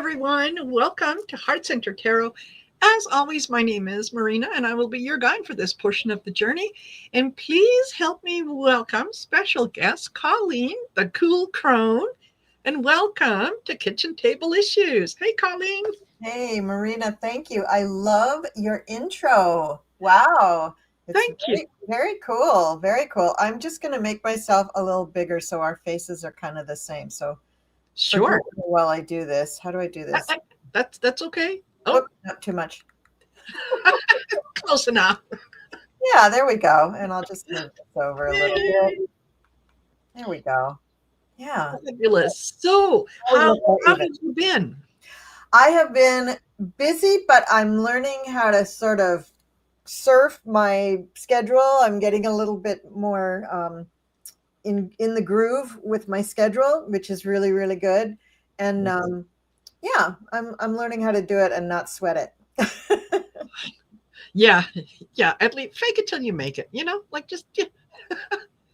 everyone. Welcome to Heart Center Tarot. As always, my name is Marina, and I will be your guide for this portion of the journey. And please help me welcome special guest Colleen, the Cool Crone, and welcome to Kitchen Table Issues. Hey, Colleen. Hey, Marina, thank you. I love your intro. Wow. It's Thank you. very cool. Very cool. I'm just going to make myself a little bigger so our faces are kind of the same. So Sure. forgive me while I do this. How do I do this? That's okay. Oh, not too much. Close enough. Yeah, there we go. And I'll just move this over a little bit. There we go. Yeah. Fabulous. So, how have you been? I have been busy, but I'm learning how to sort of surf my schedule. I'm getting a little bit more in the groove with my schedule, which is really, really good. And yeah, I'm learning how to do it and not sweat it. Yeah. At least fake it till you make it. Like just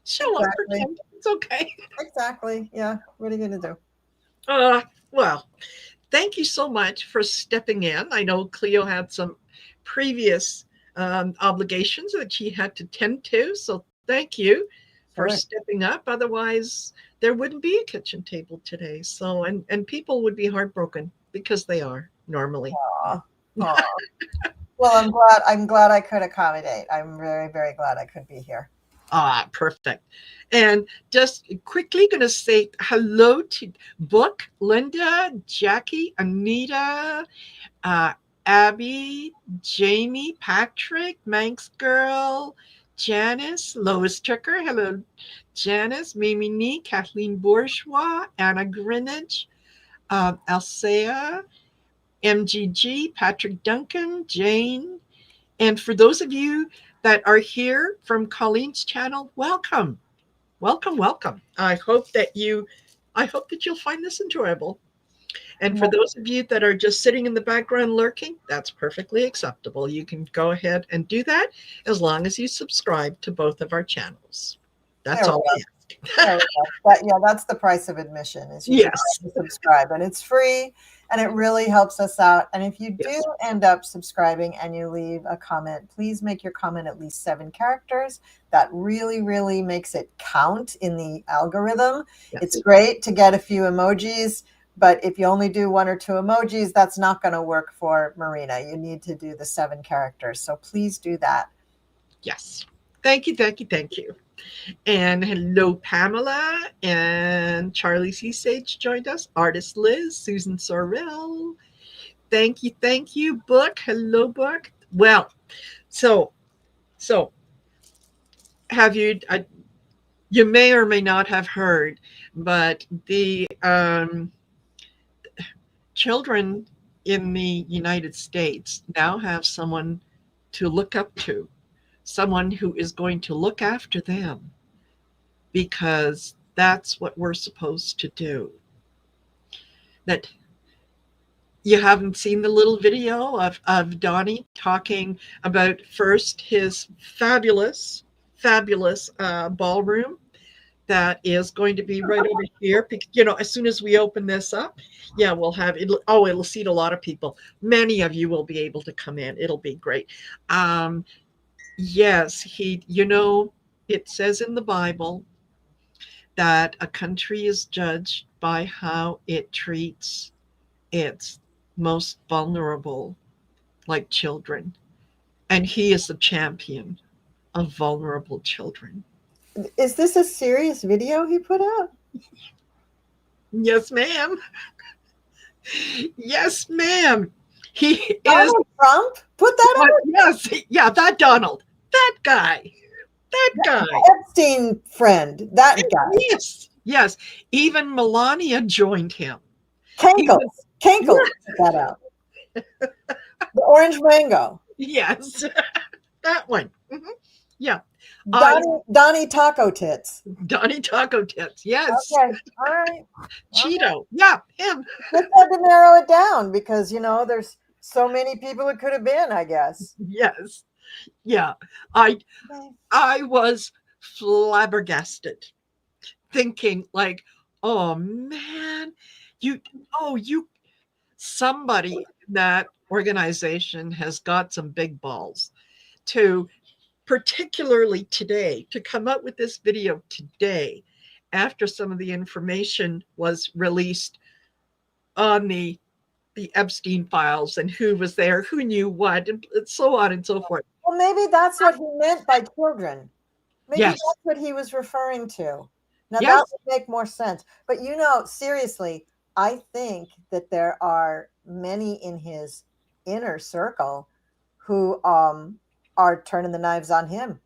show up, pretend it's okay. Exactly. Yeah. What are you gonna do? Well, thank you so much for stepping in. I know Cleo had some previous obligations that she had to tend to, so thank you for stepping up. Otherwise, there wouldn't be a kitchen table today. So, and people would be heartbroken because they are normally. Aww. Aww. Well, I'm glad I could accommodate. I'm very, very glad I could be here. Perfect. And just quickly going to say hello to Book, Linda, Jackie, Anita, Abby, Jamie, Patrick, Manx Girl, Janice, Lois Tucker. Hello, Janice, Mimi Nee, Kathleen Bourgeois, Anna Greenwich, Alsea, MGG, Patrick Duncan, Jane. And for those of you that are here from Colleen's channel, welcome. I hope that you'll find this enjoyable. And for those of you that are just sitting in the background lurking, that's perfectly acceptable. You can go ahead and do that as long as you subscribe to both of our channels. That's all I ask. That's the price of admission is you subscribe, and it's free. And it really helps us out. And if you do end up subscribing and you leave a comment, please make your comment at least 7 characters. That really, really makes it count in the algorithm. Yes. It's great to get a few emojis, but if you only do 1 or 2 emojis, that's not going to work for Marina. You need to do the 7 characters. So please do that. Yes. Thank you. And hello, Pamela, and Charlie C. Sage joined us. Artist Liz, Susan Sorrell. Thank you, Book. Hello, Book. Well, so have you? You may or may not have heard, but the children in the United States now have someone to look up to. Someone who is going to look after them, because that's what we're supposed to do. That you haven't seen the little video of Donnie talking about first his fabulous ballroom that is going to be right over here. As soon as we open this up, we'll have it. It'll seat a lot of people. Many of you will be able to come in. It'll be great. Yes, it says in the Bible that a country is judged by how it treats its most vulnerable, like children. And he is the champion of vulnerable children. Is this a serious video he put out? Yes, ma'am. Yes, ma'am. Donald Trump put that out? Yes, that Donald. That guy. Epstein friend. That guy. Yes. Even Melania joined him. Kenkel put that out. The orange mango. Yes. That one. Mm-hmm. Yeah. Donnie Taco Tits. Donnie Taco Tits. Yes. Okay. All right. Cheeto. Okay. Yeah, him. Just had to narrow it down because, there's so many people it could have been, I guess. Yes. Yeah. I was flabbergasted, thinking like, oh man, somebody in that organization has got some big balls to, particularly today, to come up with this video today after some of the information was released on the Epstein files and who was there, who knew what, and so on and so forth. Well, maybe that's what he meant by children. Maybe Yes. that's what he was referring to. Now Yes. that would make more sense. But seriously, I think that there are many in his inner circle who are turning the knives on him.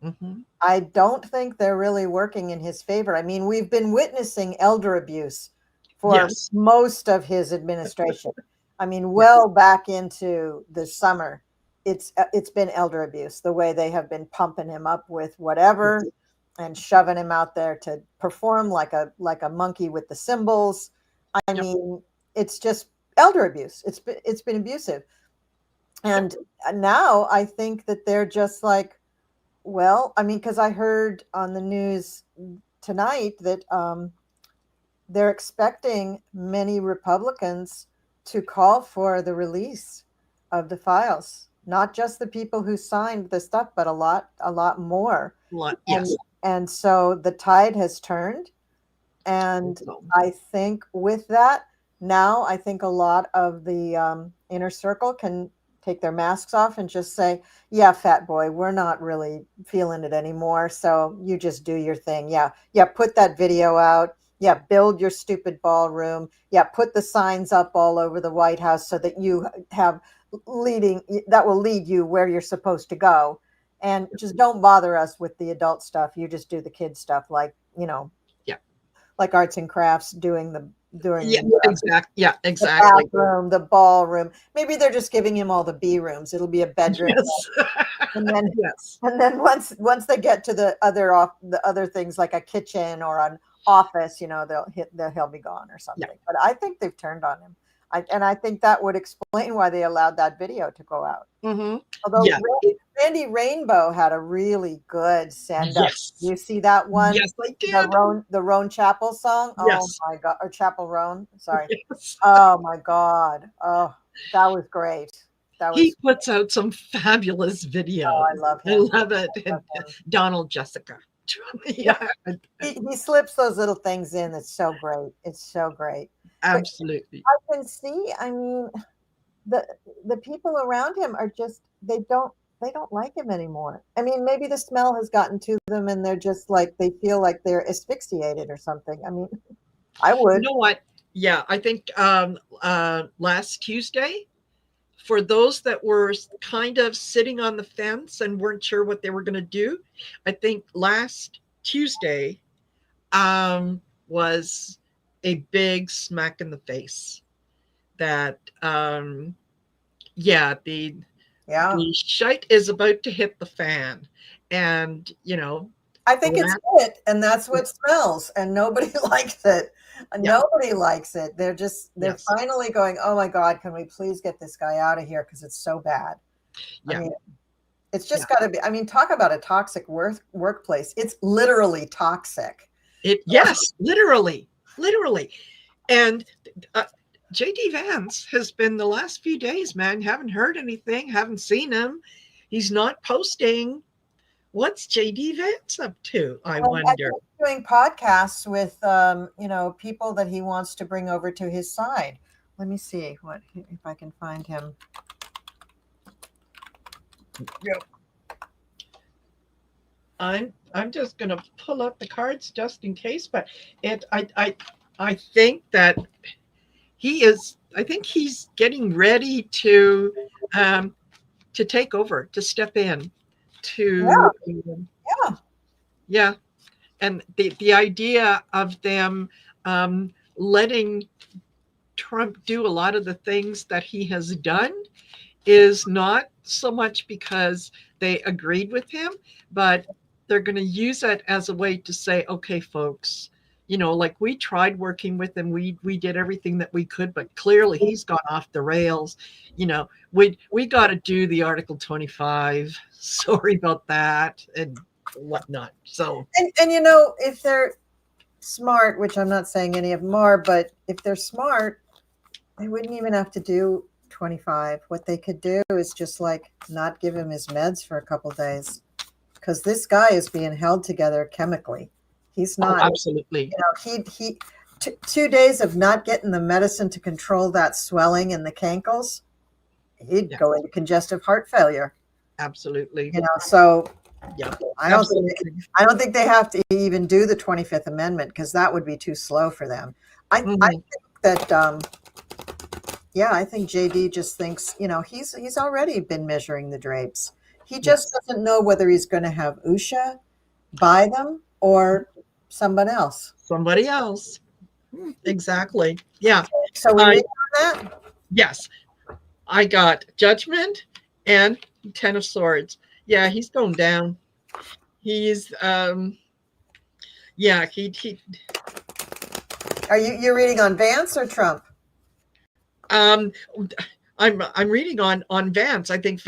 Mm-hmm. I don't think they're really working in his favor. I mean, we've been witnessing elder abuse for most of his administration. I mean, well back into the summer, it's been elder abuse, the way they have been pumping him up with whatever and shoving him out there to perform like a monkey with the cymbals. I mean, it's just elder abuse. It's been abusive. And now I think that they're just like, well, I mean, because I heard on the news tonight that they're expecting many Republicans to call for the release of the files, not just the people who signed the stuff, but a lot more. Yes. And so the tide has turned. And I think with that, now I think a lot of the inner circle can take their masks off and just say, yeah, fat boy, we're not really feeling it anymore. So you just do your thing. Yeah. Put that video out. Yeah. Build your stupid ballroom. Yeah. Put the signs up all over the White House so that you have that will lead you where you're supposed to go. And just don't bother us with the adult stuff. You just do the kid stuff, like, like arts and crafts, doing exactly. The bathroom, the ballroom. Maybe they're just giving him all the B rooms. It'll be a bedroom. And then and then once they get to the other things like a kitchen or an office, he'll be gone or something. But I think they've turned on him. I think that would explain why they allowed that video to go out. Mm-hmm. Although Randy Rainbow had a really good send-up. Yes. You see that one? Yes, I did. The Roan Chapel song? Yes. Oh my God. Or Chapel Roan. Sorry. Yes. Oh my God. Oh, that was great. He puts out some fabulous videos. Oh, I love him. I love it. Donald Jessica. Yeah. He slips those little things in. It's so great. It's so great. Absolutely. But I can see, I mean, the people around him are just, they don't like him anymore. I mean, maybe the smell has gotten to them and they're just like, they feel like they're asphyxiated or something. I mean, I would. You know what? Yeah, I think last Tuesday, for those that were kind of sitting on the fence and weren't sure what they were going to do, I think last Tuesday was a big smack in the face. That the shite is about to hit the fan, and I think it's it, and that's what smells, and nobody likes it. Nobody likes it. They're finally going, oh my God, can we please get this guy out of here, because it's so bad. I mean, it's just got to be. I mean, talk about a toxic workplace. It's literally toxic. Literally. And JD Vance has been the last few days, man. Haven't heard anything, haven't seen him. He's not posting. What's JD Vance up to? I wonder. He's doing podcasts with people that he wants to bring over to his side. Let me see if I can find him. Yep. I'm just gonna pull up the cards just in case, but I think that I think he's getting ready to take over, to step in, and the idea of them letting Trump do a lot of the things that he has done is not so much because they agreed with him, but they're going to use it as a way to say, okay, folks, like we tried working with him. We did everything that we could, but clearly he's gone off the rails. We got to do the Article 25. Sorry about that and whatnot. So, and if they're smart, which I'm not saying any of them are, but if they're smart, They wouldn't even have to do 25. What they could do is just like not give him his meds for a couple days because this guy is being held together chemically. He's Oh, not, absolutely. you know, he 2 days of not getting the medicine to control that swelling in the cankles, he'd go Yes, into congestive heart failure. absolutely. So Yeah, I don't think absolutely. I don't think they have to even do the 25th Amendment because that would be too slow for them. I Mhm. think that yeah, I think JD just thinks, he's already been measuring the drapes. He just Yes, doesn't know whether he's going to have Usha buy them or someone else. somebody else. Exactly. Yeah. So we I need that. yes, I got Judgment and Ten of Swords. Yeah, he's going down. He's yeah, he Are you're reading on Vance or Trump? um I'm reading on Vance. I think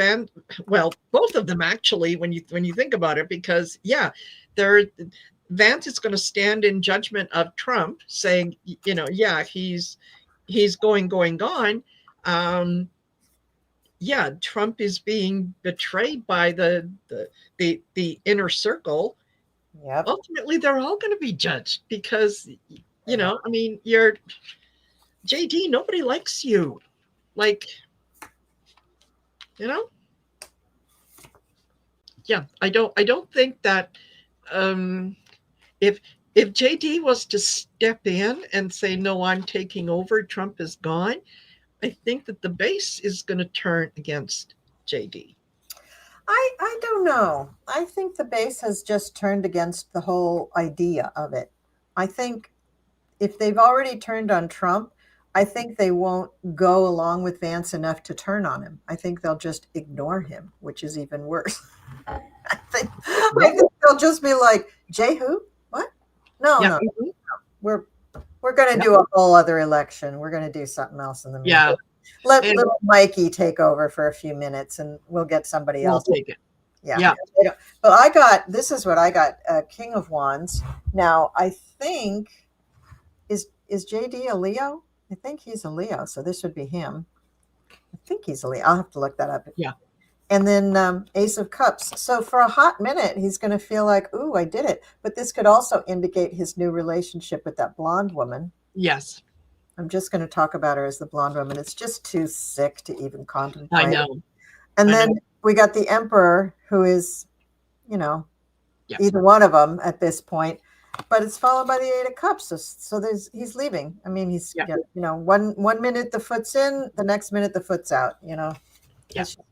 well, both of them actually when you think about it, because yeah, they're Vance is going to stand in judgment of Trump, saying, yeah, he's going gone. Um, yeah, Trump is being betrayed by the inner circle. Yep. Ultimately, they're all going to be judged because I know. I mean, you're JD. Nobody likes you. Like, you know, yeah. I don't think that um, if JD was to step in and say, no, I'm taking over, Trump is gone, I think that the base is going to turn against JD. I don't know. I think the base has just turned against the whole idea of it. I think if they've already turned on Trump, I think they won't go along with Vance enough to turn on him. I think they'll just ignore him, which is even worse. I Yep. think they'll just be like, Jay who? What? No, Yeah. no. Mhm. We're we're gonna Yep. do a whole other election. We're gonna do something else in the Yeah. meantime. Let And little Mikey take over for a few minutes and we'll get somebody we'll else. take it. Yeah. Yeah. But this is what I got, King of Wands. Now I think is JD a Leo? I think he's a Leo, so this would be him. I think he's a Leo. I'll have to look that up. Yeah. And then Ace of Cups. So for a hot minute, he's going to feel like, ooh, I did it. But this could also indicate his new relationship with that blonde woman. Yes. I'm just going to talk about her as the blonde woman. It's just too sick to even I contemplate. know. And I then know. we got the Emperor, who is, you know, Yes. either one of them at this point. But it's followed by the Eight of Cups. So he's leaving. I mean, he's, Yeah. one minute the foot's in, the next minute the foot's out. Yeah.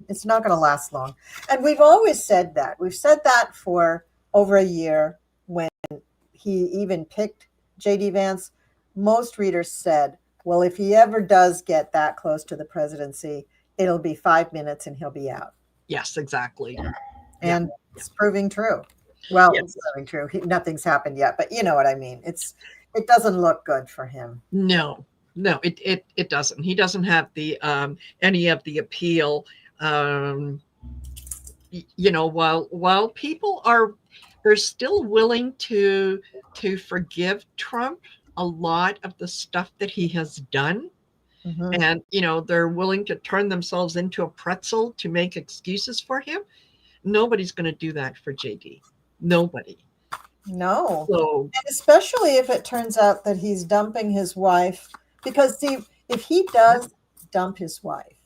It's not going to last long. And we've always said that. We've said that for over a year when he even picked JD Vance. Most readers said, well, if he ever does get that close to the presidency, it'll be 5 minutes and he'll be out. Yes. Exactly. Yeah. And it's proving true. Well, it's Yes. proving true. Nothing's happened yet, but you know what I mean. It doesn't look good for him. No. No. It doesn't. He doesn't have the any of the appeal. Um, while people they're still willing to forgive Trump a lot of the stuff that he has done, Mm-hmm. and they're willing to turn themselves into a pretzel to make excuses for him. Nobody's going to do that for JD. Nobody. No. So And especially if it turns out that he's dumping his wife. Because, see, if he does dump his wife,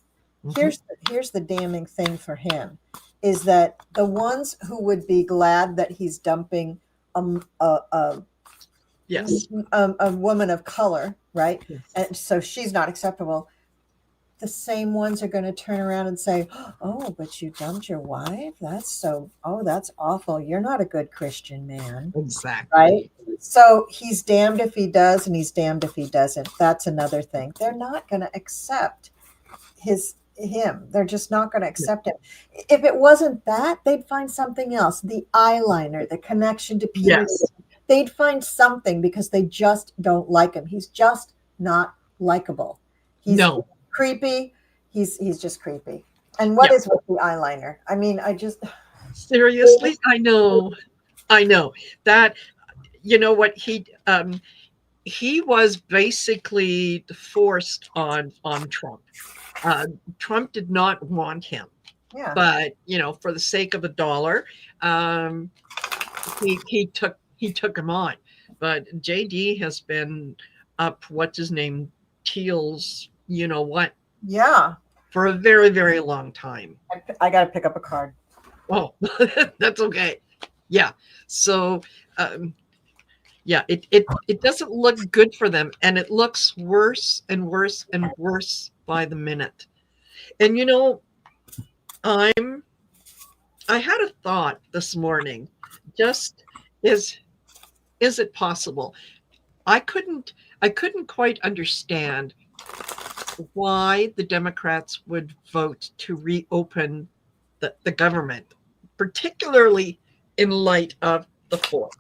mhm. here's the damning thing for him is that the ones who would be glad that he's dumping a Yes. a woman of color, right? Yes. And so she's not acceptable. The same ones are going to turn around and say, oh, but you dumped your wife? That's awful. You're not a good Christian man. Right? Exactly. So he's damned if he does and he's damned if he doesn't. That's another thing. They're not going to accept him. They're just not going to accept him. If it wasn't that, they'd find something else. The eyeliner, the connection to Peter. Yes. They'd find something because they just don't like him. He's just not likable. He's No. creepy. He's just creepy. And what Yeah. is with the eyeliner? I mean, I just Seriously, I know that. You know what he he was basically forced on Trump. Uh, Trump did not want him, Yeah. but for the sake of a dollar, um, he took him on. But JD has been up what's his name Teal's what Yeah. for a very very long time. I got to pick up a card. Oh, that's okay. Yeah. So um, yeah, it doesn't look good for them, and it looks worse and worse and worse by the minute. And I'm I had a thought this morning. Just is is it possible? I couldn't I couldn't quite understand why the Democrats would vote to reopen the government, particularly in light of the fourth.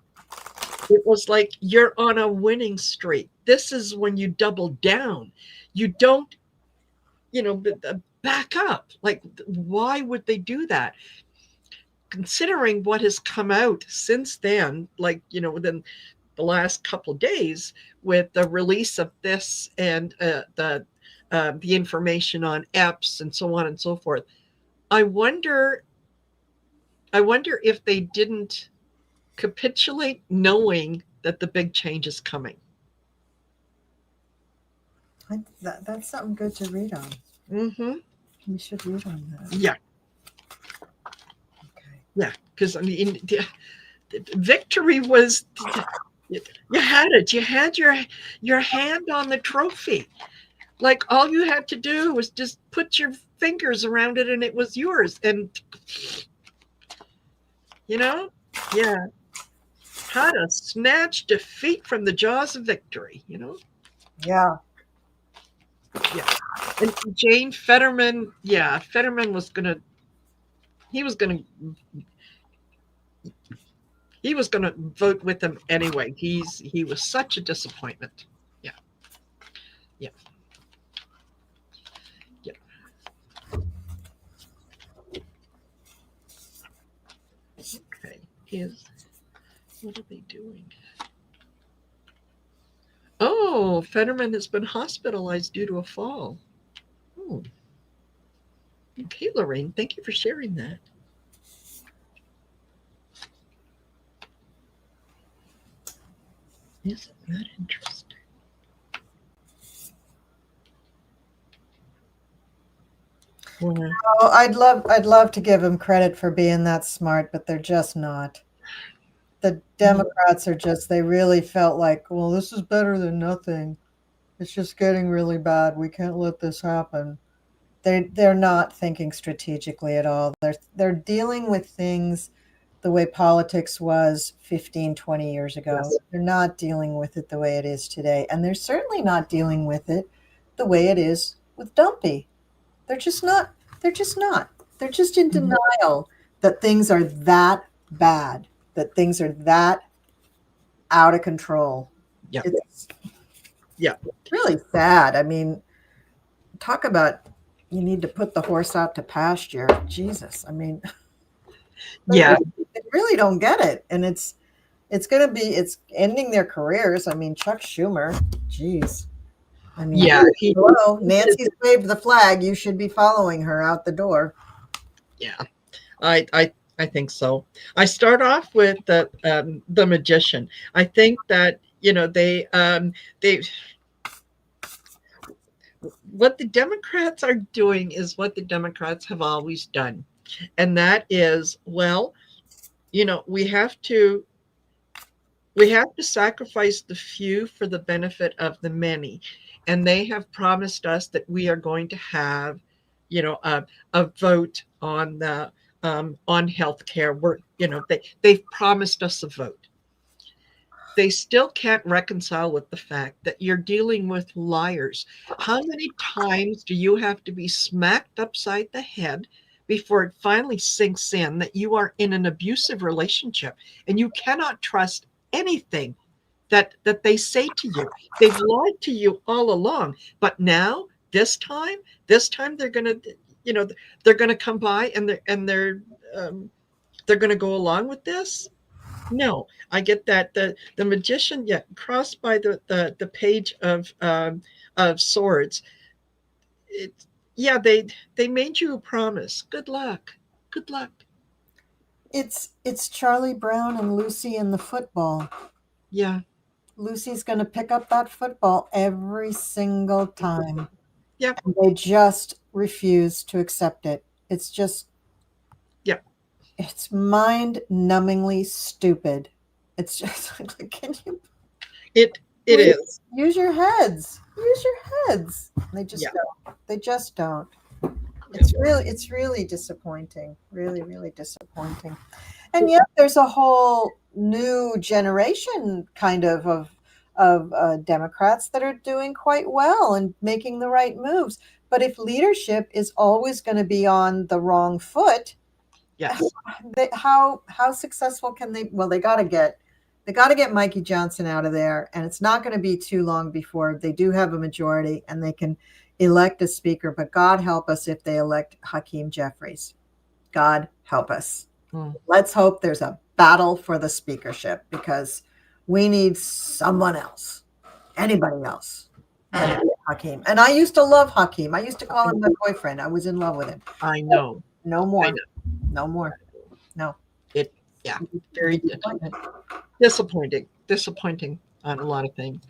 It was like you're on a winning streak. This is when you double down. You don't, back up. Like, why would they do that? Considering what has come out since then, like, within the last couple of days with the release of this and the information on EPS and so on and so forth. I wonder if they didn't capitulate knowing that the big change is coming. That's something good to read on. Mm-hmm. We should read on that. Yeah. Okay. Yeah, because I mean, the victory was you had it. You had your hand on the trophy. Like all you had to do was just put your fingers around it, and it was yours. And yeah, how to snatch defeat from the jaws of victory. Yeah. Yeah. And Jane Fetterman, Fetterman was gonna vote with him anyway. He was such a disappointment. Yeah. Yeah. Yeah. Okay. What are they doing? Oh, Fetterman has been hospitalized due to a fall. Oh. Okay, Lorraine, thank you for sharing that. Isn't that interesting? Well, Oh, I'd love to give them credit for being that smart, but they're just not. The Democrats are just, they really felt like, well, this is better than nothing. It's just getting really bad. We can't let this happen. They're not thinking strategically at all. They're dealing with things the way politics was 15, 20 years ago. yes. They're not dealing with it the way it is today. And they're certainly not dealing with it the way it is with Dumpy. They're just not. They're just not. They're just in denial that things are that bad, that things are that out of control. Yeah. It's Yeah. really sad. I mean, talk about you need to put the horse out to pasture. Jesus. I mean, Yeah. they really don't get it. And it's ending their careers. I mean, Chuck Schumer, geez. I mean, Yeah. hello, Nancy's waved the flag. You should be following her out the door. Yeah. I think so. I start off with the magician. I think that they what the Democrats are doing is what the Democrats have always done, and that is, well, we have to sacrifice the few for the benefit of the many, and they have promised us that we are going to have a vote on the on healthcare. They've promised us a vote. They still can't reconcile with the fact that you're dealing with liars. How many times do you have to be smacked upside the head before it finally sinks in that you are in an abusive relationship and you cannot trust anything that they say to you? They've lied to you all along, but now this time they're gonna they're gonna come by and they're gonna go along with this. No, I get that. The magician, yeah, crossed by the page of swords. It, yeah, they made you a promise. Good luck. Good luck. It's Charlie Brown and Lucy in the football. Yeah. Lucy's going to pick up that football every single time. Yeah. And they just refuse to accept it. It's just, Yeah. it's mind numbingly stupid. It's just like, can you It please is. use your heads? Use your heads. They Yeah. just don't. They just don't. Yeah. It's really disappointing. Really, really disappointing. And yet there's a whole new generation kind of Democrats that are doing quite well and making the right moves. But if leadership is always going to be on the wrong foot, Yes. how successful can they? Well, they got to get Mikey Johnson out of there, and it's not going to be too long before they do have a majority and they can elect a speaker. But God help us if they elect Hakeem Jeffries. God help us. Mm. Let's hope there's a battle for the speakership because we need someone else, anybody else. Hakeem. And I used to love Hakeem. I used to call him my boyfriend. I was in love with him. I know. No I more. know. No more. No. It. Yeah. Very disappointing. Disappointing on a lot of things.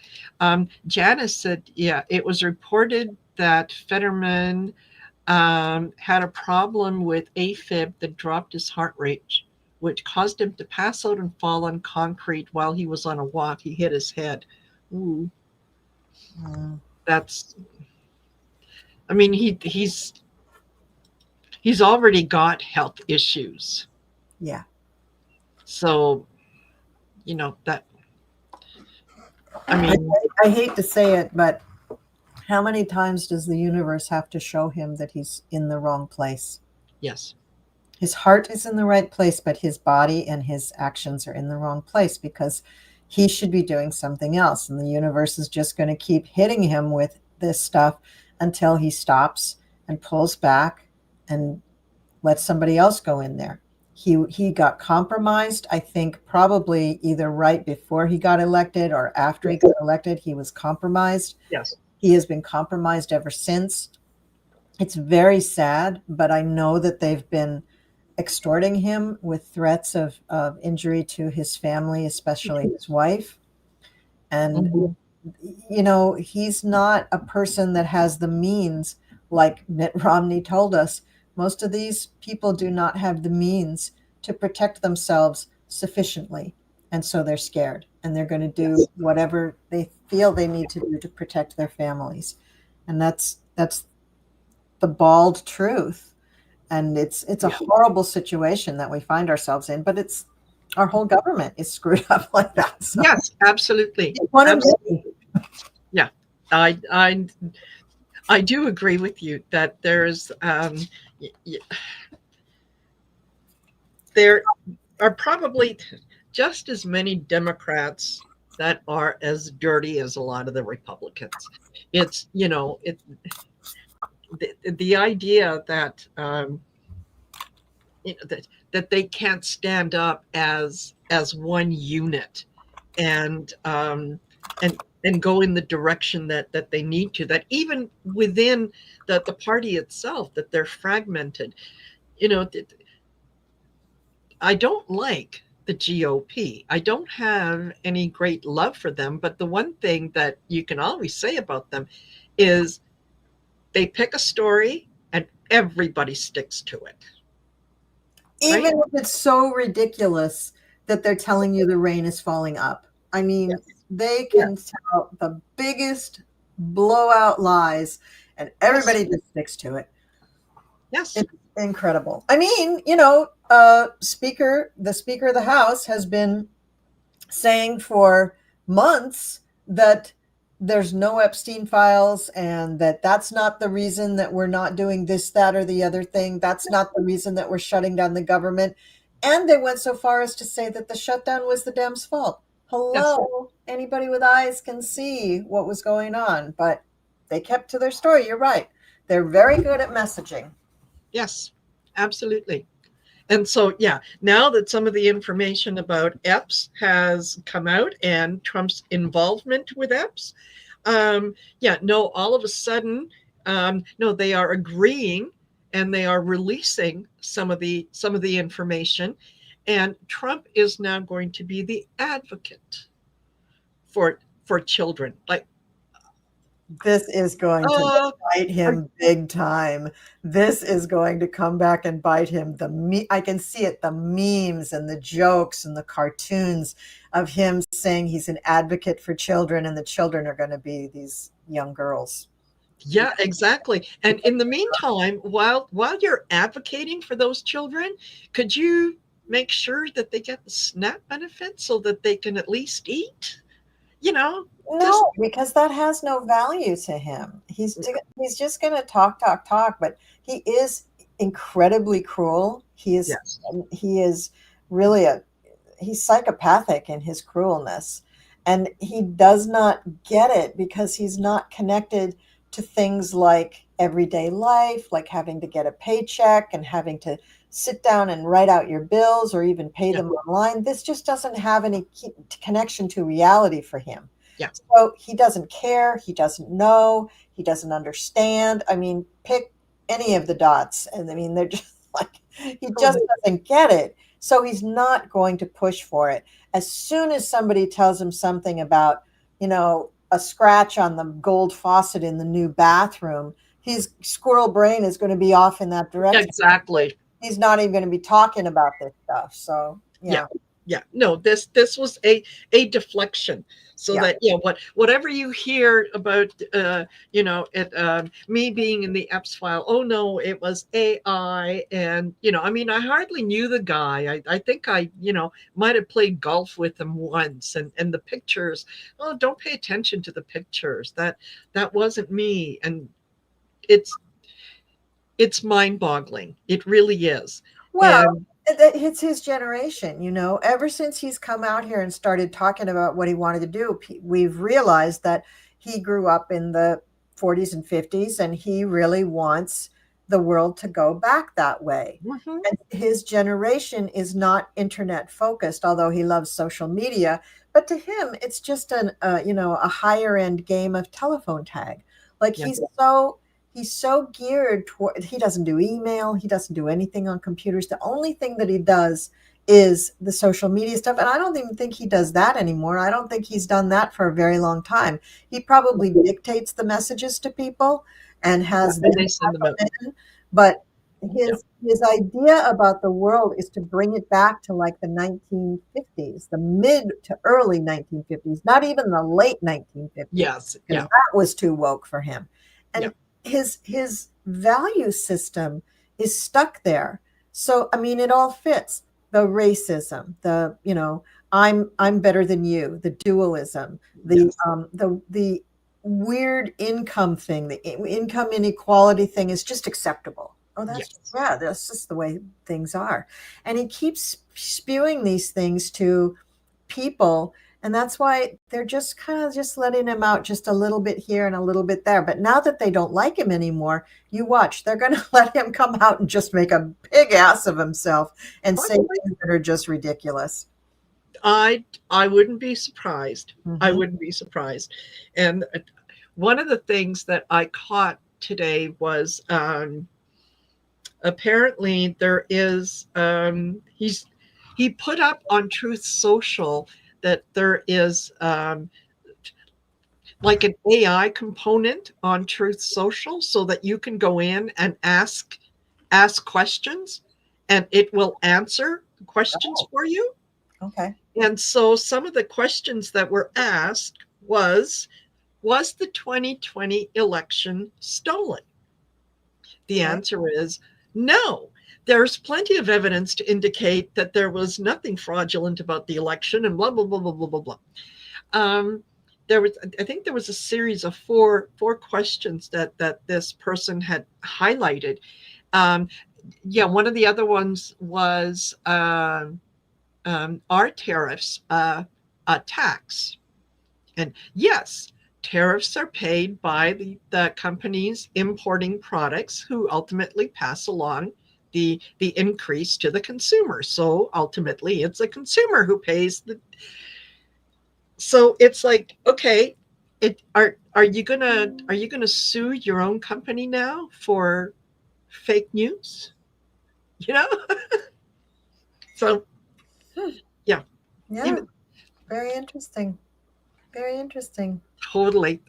Janice said, yeah, it was reported that Fetterman had a problem with AFib that dropped his heart rate, which caused him to pass out and fall on concrete while he was on a walk. He hit his head. Ooh, Mm, that's. I mean, he's already got health issues, yeah. so that. I I, mean, I hate to say it, but how many times does the universe have to show him that he's in the wrong place? yes, His heart is in the right place, but his body and his actions are in the wrong place because he should be doing something else. And the universe is just going to keep hitting him with this stuff until he stops and pulls back and lets somebody else go in there. He got compromised, I think, probably either right before he got elected or after he yes, got elected. He was compromised. yes, He has been compromised ever since. It's very sad, but I know that they've been extorting him with threats of injury to his family, especially his wife. And, mhm, he's not a person that has the means, like Mitt Romney told us. Most of these people do not have the means to protect themselves sufficiently. And so they're scared and they're going to do yes, whatever they feel they need to do to protect their families. And that's the bald truth. And it's a yeah, horrible situation that we find ourselves in, but it's our whole government is screwed up like that. So yes, absolutely, it's one of absolutely, many. yeah. I I I do agree with you that there are probably just as many Democrats that are as dirty as a lot of the Republicans. It's the idea that that they can't stand up as one unit and and go in the direction that they need to. That even within the party itself, that they're fragmented. You know, I don't like the GOP. I don't have any great love for them, but the one thing that you can always say about them is they pick a story and everybody sticks to it, right? Even if it's so ridiculous that they're telling you the rain is falling up. I mean, Yes. they Yeah. can tell the biggest blowout lies and Yes. everybody just sticks to it. Yes. It's incredible. I mean, the Speaker of the House has been saying for months that there's no Epstein files and that's not the reason that we're not doing this, that, or the other thing. That's not the reason that we're shutting down the government. And they went so far as to say that the shutdown was the Dems' fault. Yes. Hello, anybody with eyes can see what was going on, but they kept to their story. You're right. They're very good at messaging. Yes. Absolutely. And so, yeah, now that some of the information about EPS has come out and Trump's involvement with EPS, yeah, no, all of a sudden, no, they are agreeing and they are releasing some of the information, and Trump is now going to be the advocate for children. Like, This is going to uh, bite him big time. This is going to come back and bite him. I can see it, the memes and the jokes and the cartoons of him saying he's an advocate for children, and the children are going to be these young girls. yeah, exactly. And in the meantime, while you're advocating for those children, could you make sure that they get the SNAP benefits so that they can at least eat? You know, just No, because that has no value to him. He's just going to talk, talk, talk. But he is incredibly cruel. yes, He is really he's psychopathic in his cruelness, and he does not get it because he's not connected to things like everyday life, like having to get a paycheck and having to sit down and write out your bills or even pay yeah, them online. This just doesn't have any connection to reality for him. yeah, So he doesn't care, he doesn't know, he doesn't understand. I mean, pick any of the dots, and I mean, they're just like, he just correct. doesn't get it. So he's not going to push for it. As soon as somebody tells him something about, a scratch on the gold faucet in the new bathroom, his squirrel brain is going to be off in that direction. Exactly. He's not even going to be talking about this stuff. So, Yeah, yeah, yeah. No, this was a deflection, so yeah. that, yeah, whatever you hear about, it, me being in the EPS file. Oh no, it was AI, and I mean, I hardly knew the guy. I think I might have played golf with him once, and the pictures. Oh, don't pay attention to the pictures. That wasn't me, and it's it's mind-boggling. It really is, Well, and it's his generation, ever since he's come out here and started talking about what he wanted to do, we've realized that he grew up in the 40s and 50s, and he really wants the world to go back that way. mhm, And his generation is not internet focused, although he loves social media. But to him, it's just a higher end game of telephone tag. Like yeah. he's so geared toward, he doesn't do email, he doesn't do anything on computers. The only thing that he does is the social media stuff, and I don't even think he does that anymore. I don't think he's done that for a very long time. He probably dictates the messages to people and Yeah, has them and they send them out. type them in, but Yeah. his idea about the world is to bring it back to like the 1950s, the mid to early 1950s, not even the late 1950s, Yes. because Yeah. that was too woke for him. Yeah. And his value system is stuck there. So I mean, it all fits. The racism, I'm better than you, the dualism, Yes. the weird income thing, the income inequality thing is just acceptable. Oh, Yes. that's just the way things are. And he keeps spewing these things to people, and that's why they're just kind of just letting him out just a little bit here and a little bit there. But now that they don't like him anymore, you watch, they're going to let him come out and just make a big ass of himself and say Probably. things that are just ridiculous. I wouldn't be surprised. I Hmm. wouldn't be surprised. And one of the things that I caught today was, apparently there is, he put up on Truth Social that there is, like an AI component on Truth Social, so that you can go in and ask questions, and it will answer the questions Oh, for you. okay. And so some of the questions that were asked was the 2020 election stolen? The Okay. answer is no. There's plenty of evidence to indicate that there was nothing fraudulent about the election, and blah blah blah blah blah blah blah. Um, I think there was a series of four questions that this person had highlighted. Um, yeah, one of the other ones was, are tariffs a tax? And yes, tariffs are paid by the companies importing products, who ultimately pass along the increase to the consumer. So ultimately, it's the consumer who pays the. So it's like, okay, are you gonna sue your own company now for fake news? You know, so Hmm. yeah, Yeah, even very interesting. Very interesting. totally.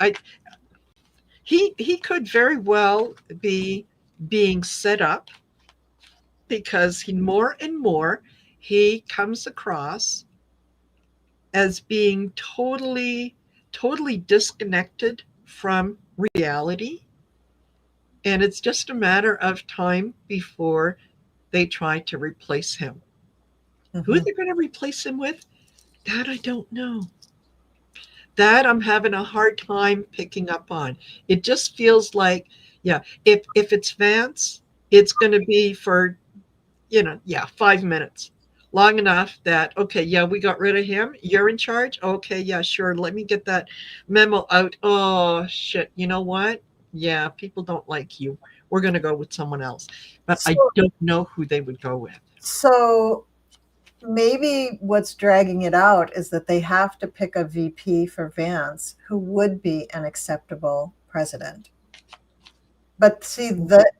He could very well be being set up because he more and more he comes across as being totally disconnected from reality, and it's just a matter of time before they try to replace him. Who Hmm. they're going to replace him with, that I don't know. That I'm having a hard time picking up on. It just feels like, yeah, if it's Vance, it's going to be for, yeah, 5 minutes. Long enough that, okay, yeah, we got rid of him. You're in charge. Okay, yeah, sure. Let me get that memo out. Oh, shit. You know what? Yeah, people don't like you. We're going to go with someone else. But I So, don't know who they would go with. so maybe what's dragging it out is that they have to pick a VP for Vance who would be an acceptable president. But see,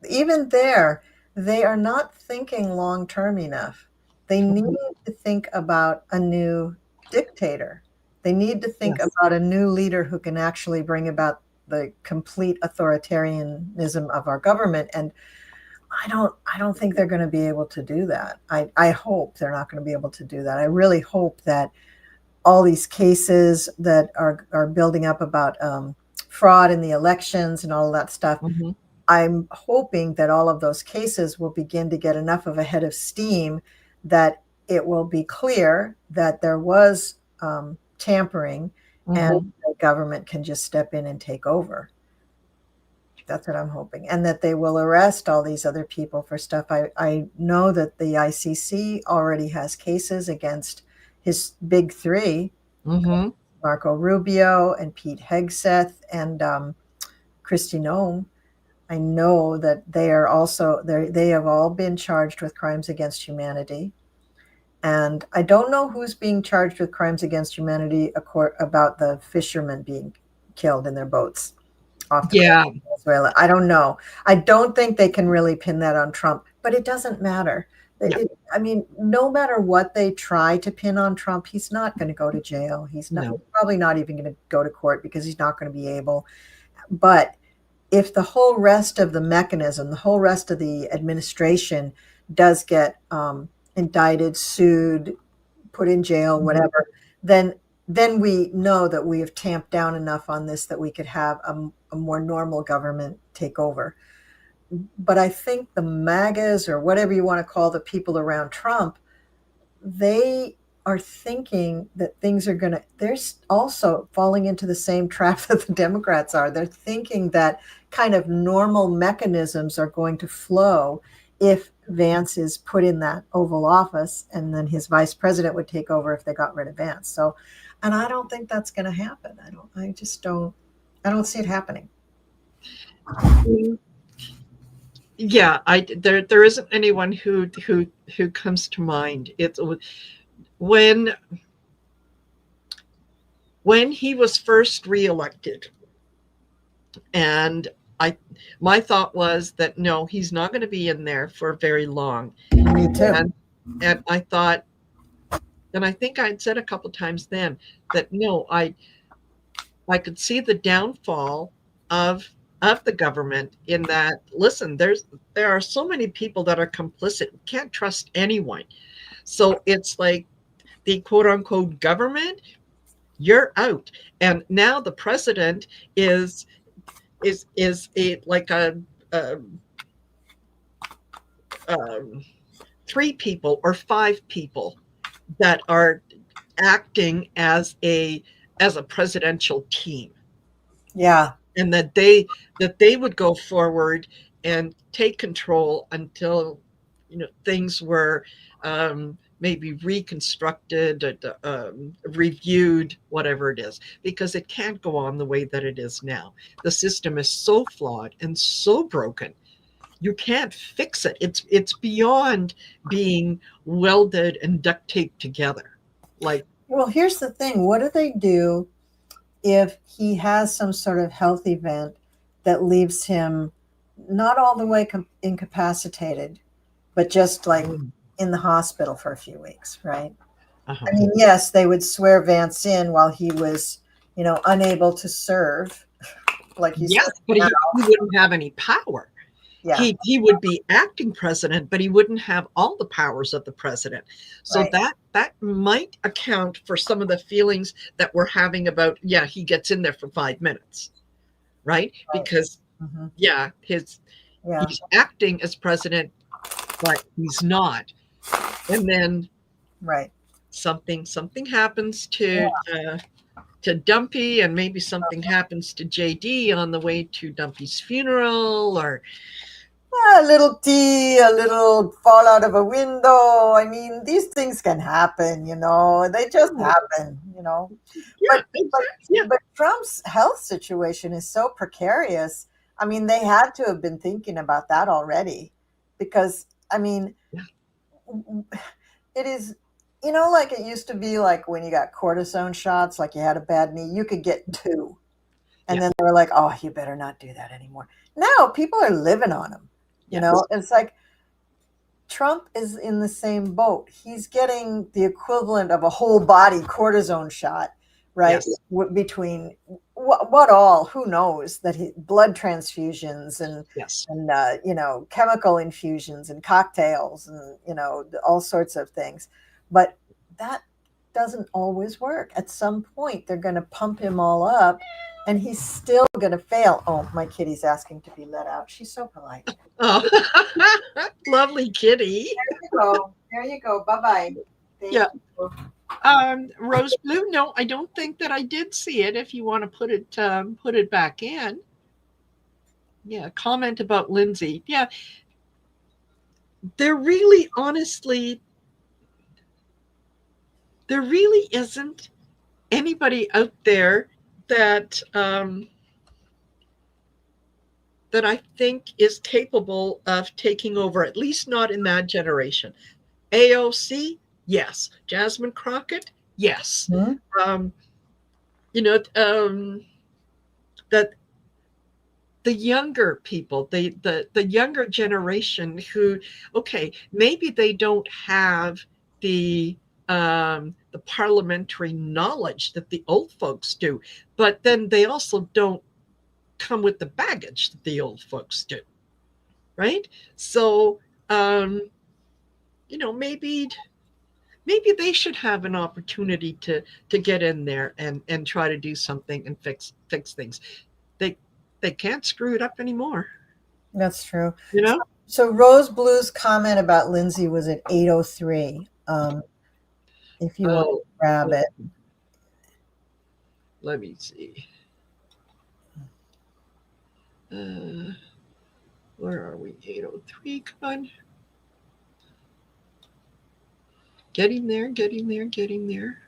even there, they are not thinking long term enough. They need to think about a new dictator. They need to think Yes. about a new leader who can actually bring about the complete authoritarianism of our government. And I don't think they're going to be able to do that. I hope they're not going to be able to do that. I really hope that all these cases that are building up about fraud in the elections and all of that stuff, Mm-hmm. I'm hoping that all of those cases will begin to get enough of a head of steam that it will be clear that there was tampering and Mm-hmm. the government can just step in and take over. That's what I'm hoping. And that they will arrest all these other people for stuff. I know that the ICC already has cases against his big three, Mm-hmm. Marco Rubio and Pete Hegseth and Kristi Noem. I know that they have all been charged with crimes against humanity. And I don't know who's being charged with crimes against humanity about the fishermen being killed in their boats off the coast Yeah. of Venezuela. I don't know. I don't think they can really pin that on Trump, but it doesn't matter. Yeah. I mean, no matter what they try to pin on Trump, he's not going to go to jail. He's No. probably not even going to go to court because he's not going to be able. But if the whole rest of the mechanism, the whole rest of the administration does get indicted, sued, put in jail, Mm-hmm. whatever, then we know that we have tamped down enough on this that we could have a more normal government take over. But I think the MAGAs, or whatever you want to call the people around Trump, they are thinking that things are going to, they're also falling into the same trap that the Democrats are. They're thinking that kind of normal mechanisms are going to flow if Vance is put in that Oval Office, and then his vice president would take over if they got rid of Vance. So, and I don't think that's going to happen. I don't see it happening. Yeah, there isn't anyone who comes to mind. It's when when he was first reelected, and I my thought was that no, he's not going to be in there for very long. Me too. And I thought, and I think I'd said a couple times then that no, I could see the downfall of the government in that, listen, there are so many people that are complicit. We can't trust anyone. So it's like the quote unquote government, you're out. And now the president is a like a um, three people or five people that are acting as a presidential team, Yeah. and that they would go forward and take control until things were maybe reconstructed, reviewed, whatever it is, because it can't go on the way that it is now. The system is so flawed and so broken You can't fix it. It's beyond being welded and duct taped together. Like, Well, here's the thing. What do they do if he has some sort of health event that leaves him not all the way incapacitated, but just like in the hospital for a few weeks, right? uh-huh. I mean, yes, they would swear Vance in while he was, unable to serve, like you Yes, said. but he wouldn't have any power. Yeah, He would be acting president, but he wouldn't have all the powers of the president. So right. that might account for some of the feelings that we're having about, yeah, he gets in there for 5 minutes, right? Right. Because Hmm. yeah, Yeah, he's acting as president, but he's not. And then right. something happens to Dumpy, and maybe something happens to JD on the way to Dumpy's funeral, or A little tea, a little fall out of a window. I mean, these things can happen. They just happen. yeah, But but exactly, yeah, but Trump's health situation is so precarious. I mean, they had to have been thinking about that already because I mean, yeah, it is like it used to be like when you got cortisone shots, like you had a bad knee, you could get two. And yeah, then they were like, "Oh, you better not do that anymore." Now people are living on them. yes, It's like Trump is in the same boat. He's getting the equivalent of a whole body cortisone shot, right? yes, Between what all, who knows that blood transfusions and yes. chemical infusions and cocktails and all sorts of things, but that doesn't always work. At some point, they're going to pump him all up, and he's still going to fail. Oh, my kitty's asking to be let out. She's so polite. Oh, lovely kitty. There you go. There you go. Bye bye. Yeah. Thank you. Rose blue. No, I don't think that I did see it. If you want to put it back in. Yeah. Comment about Lindsay. Yeah. There really, honestly, there really isn't anybody out there that that I think is capable of taking over. At least not in that generation. AOC, yes. Jasmine Crockett, yes. Hmm? Um, you know, that the younger people, the younger generation who, okay, maybe they don't have the parliamentary knowledge that the old folks do, but then they also don't come with the baggage that the old folks do, right? So maybe they should have an opportunity to get in there and try to do something and fix things. They they can't screw it up anymore. That's true. You know? So Rose Blue's comment about Lindsay was at 8:03. If you want to Oh, grab it. let me see. Where are we? 8:03. Come on. Getting there, getting there, getting there.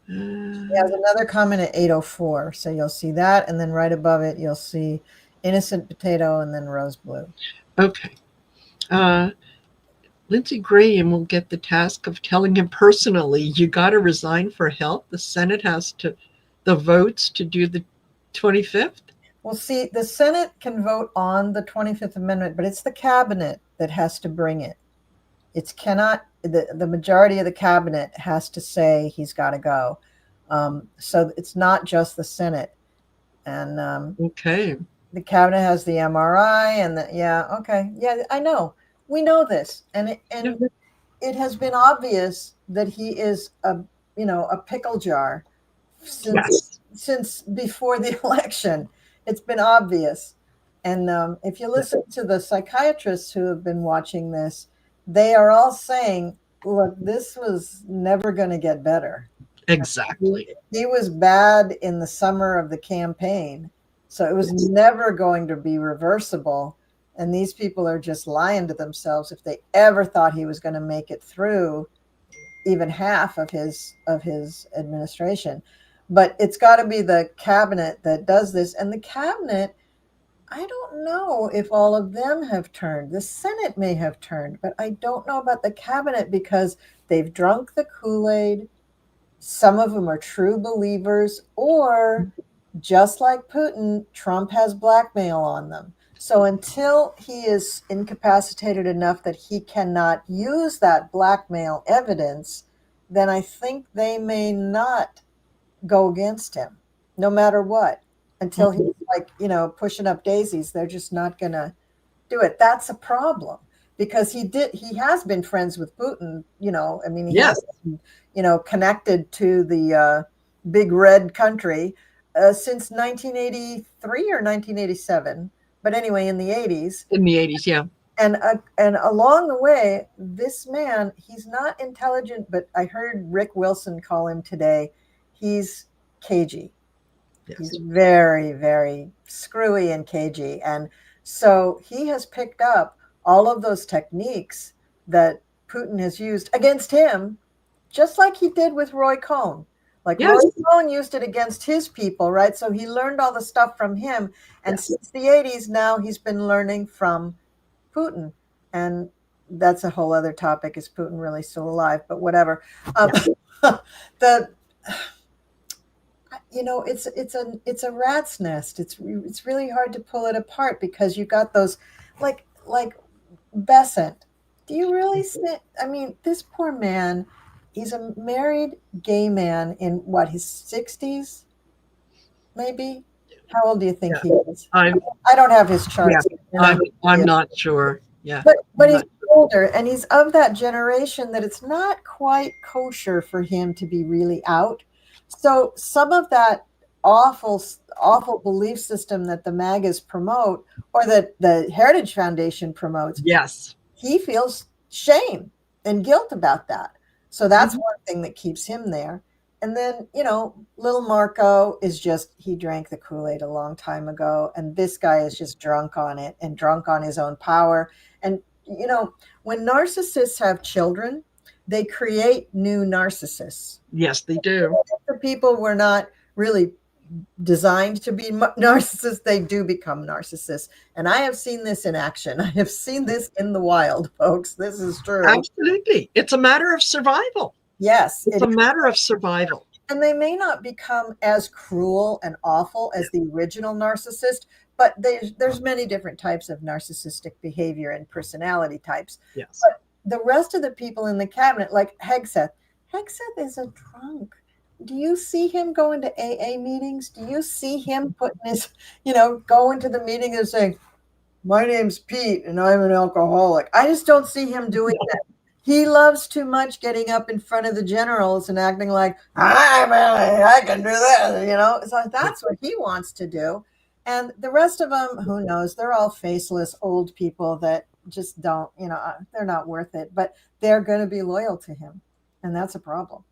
He has another comment at 8:04. So you'll see that. And then right above it, you'll see Innocent Potato and then Rose Blue. Okay. Uh, Lindsey Graham will get the task of telling him personally, you got to resign for help. The Senate has the votes to do the 25th. Well, see, the Senate can vote on the 25th Amendment, but it's the cabinet that has to bring it. It's cannot, the majority of the cabinet has to say he's got to go. So it's not just the Senate. And Okay. the cabinet has the MRI and okay. Yeah, I know. We know this. And it has been obvious that he is a pickle jar since before the election. It's been obvious. And if you listen to the psychiatrists who have been watching this, they are all saying, look, this was never going to get better. Exactly. He was bad in the summer of the campaign, so it was never going to be reversible. And these people are just lying to themselves if they ever thought he was going to make it through even half of his administration. But it's got to be the cabinet that does this, and the cabinet I don't know if all of them have turned. The Senate may have turned, but I don't know about the cabinet because they've drunk the Kool-Aid. Some of them are true believers, or just like Putin, Trump has blackmail on them. So until he is incapacitated enough that he cannot use that blackmail evidence, then I think they may not go against him, no matter what. Until he's like, pushing up daisies, they're just not going to do it. That's a problem because he has been friends with Putin, I mean, he has Yes, been, connected to the big red country since 1983 or 1987. But anyway, in the 80s. in the 80s. Yeah. And along the way, this man, he's not intelligent, but I heard Rick Wilson call him today. He's cagey. He's Yes. very, very screwy and cagey. And so he has picked up all of those techniques that Putin has used against him, just like he did with Roy Cohn. Like Roy Yes. Cohn used it against his people, right? So he learned all the stuff from him. And Yes. since the 80s, now he's been learning from Putin. And that's a whole other topic. Is Putin really still alive? But whatever. Yeah. The it's a rat's nest. It's really hard to pull it apart because you got those like Besant. Do you really think? I mean, this poor man. He's a married gay man in what, his 60s, maybe. How old do you think Yeah. he is? I'm. I don't have his Yeah. charts. They're not I'm real. not sure. Yeah. But I'm he's not. older and he's of that generation that it's not quite kosher for him to be really out. So some of that awful belief system that the MAGAs promote or that the Heritage Foundation promotes, Yes. he feels shame and guilt about that. So that's Mhm. one thing that keeps him there. And then, little Marco is just, he drank the Kool-Aid a long time ago. And this guy is just drunk on it and drunk on his own power. And, when narcissists have children, they create new narcissists. Yes, they do. The people were not really designed to be narcissists, they do become narcissists. And I have seen this in action. I have seen this in the wild, folks. This is true. Absolutely. It's a matter of survival. Yes, It's it a is. matter of survival. And they may not become as cruel and awful as the original narcissist, but there's many different types of narcissistic behavior and personality types. Yes. But the rest of the people in the cabinet, like Hegseth is a drunk. Do you see him going to AA meetings? Do you see him putting his, going to the meeting and saying, my name's Pete and I'm an alcoholic? I just don't see him doing that. He loves too much getting up in front of the generals and acting like, I can do this. So that's what he wants to do. And the rest of them, who knows? They're all faceless old people that just don't, they're not worth it, but they're going to be loyal to him. And that's a problem.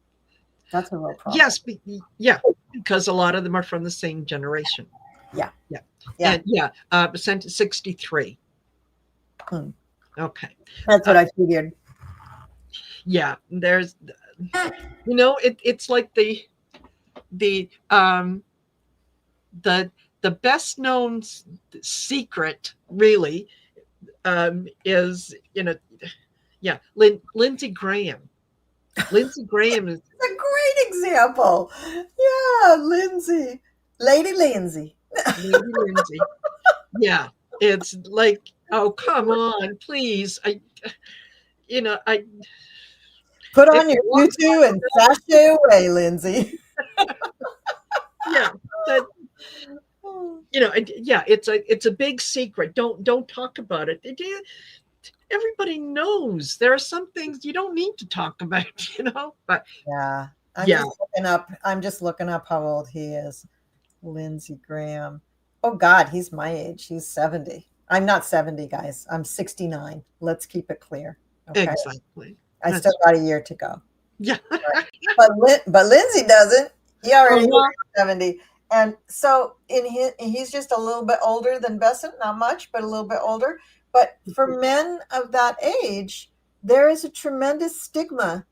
That's a real problem. Yes. Yeah. Because a lot of them are from the same generation. Yeah. Yeah. Yeah. And yeah. Sent 63. Hmm. Okay. That's what I figured. Yeah. There's, it's like the the best known secret really is yeah, Lindsey Graham. Lindsey Graham is It's a great example. Yeah, Lindsay. Lady Lindsay. Lady Lindsay. Yeah, it's like, oh come on, please. I Put if on your you want, tutu and sashay away, Lindsay. yeah, that yeah, it's a big secret. Don't talk about it. Everybody knows there are some things you don't need to talk about, But Yeah. yeah, I'm just looking up how old he is. Lindsey Graham. Oh God, he's my age. He's 70. I'm not 70, guys. I'm 69. Let's keep it clear. Okay. exactly. I That's still got a year to go. yeah. But Lindsay doesn't. He already Uh-huh. 70. And so he's just a little bit older than Besant, not much, but a little bit older. But for men of that age, there is a tremendous stigma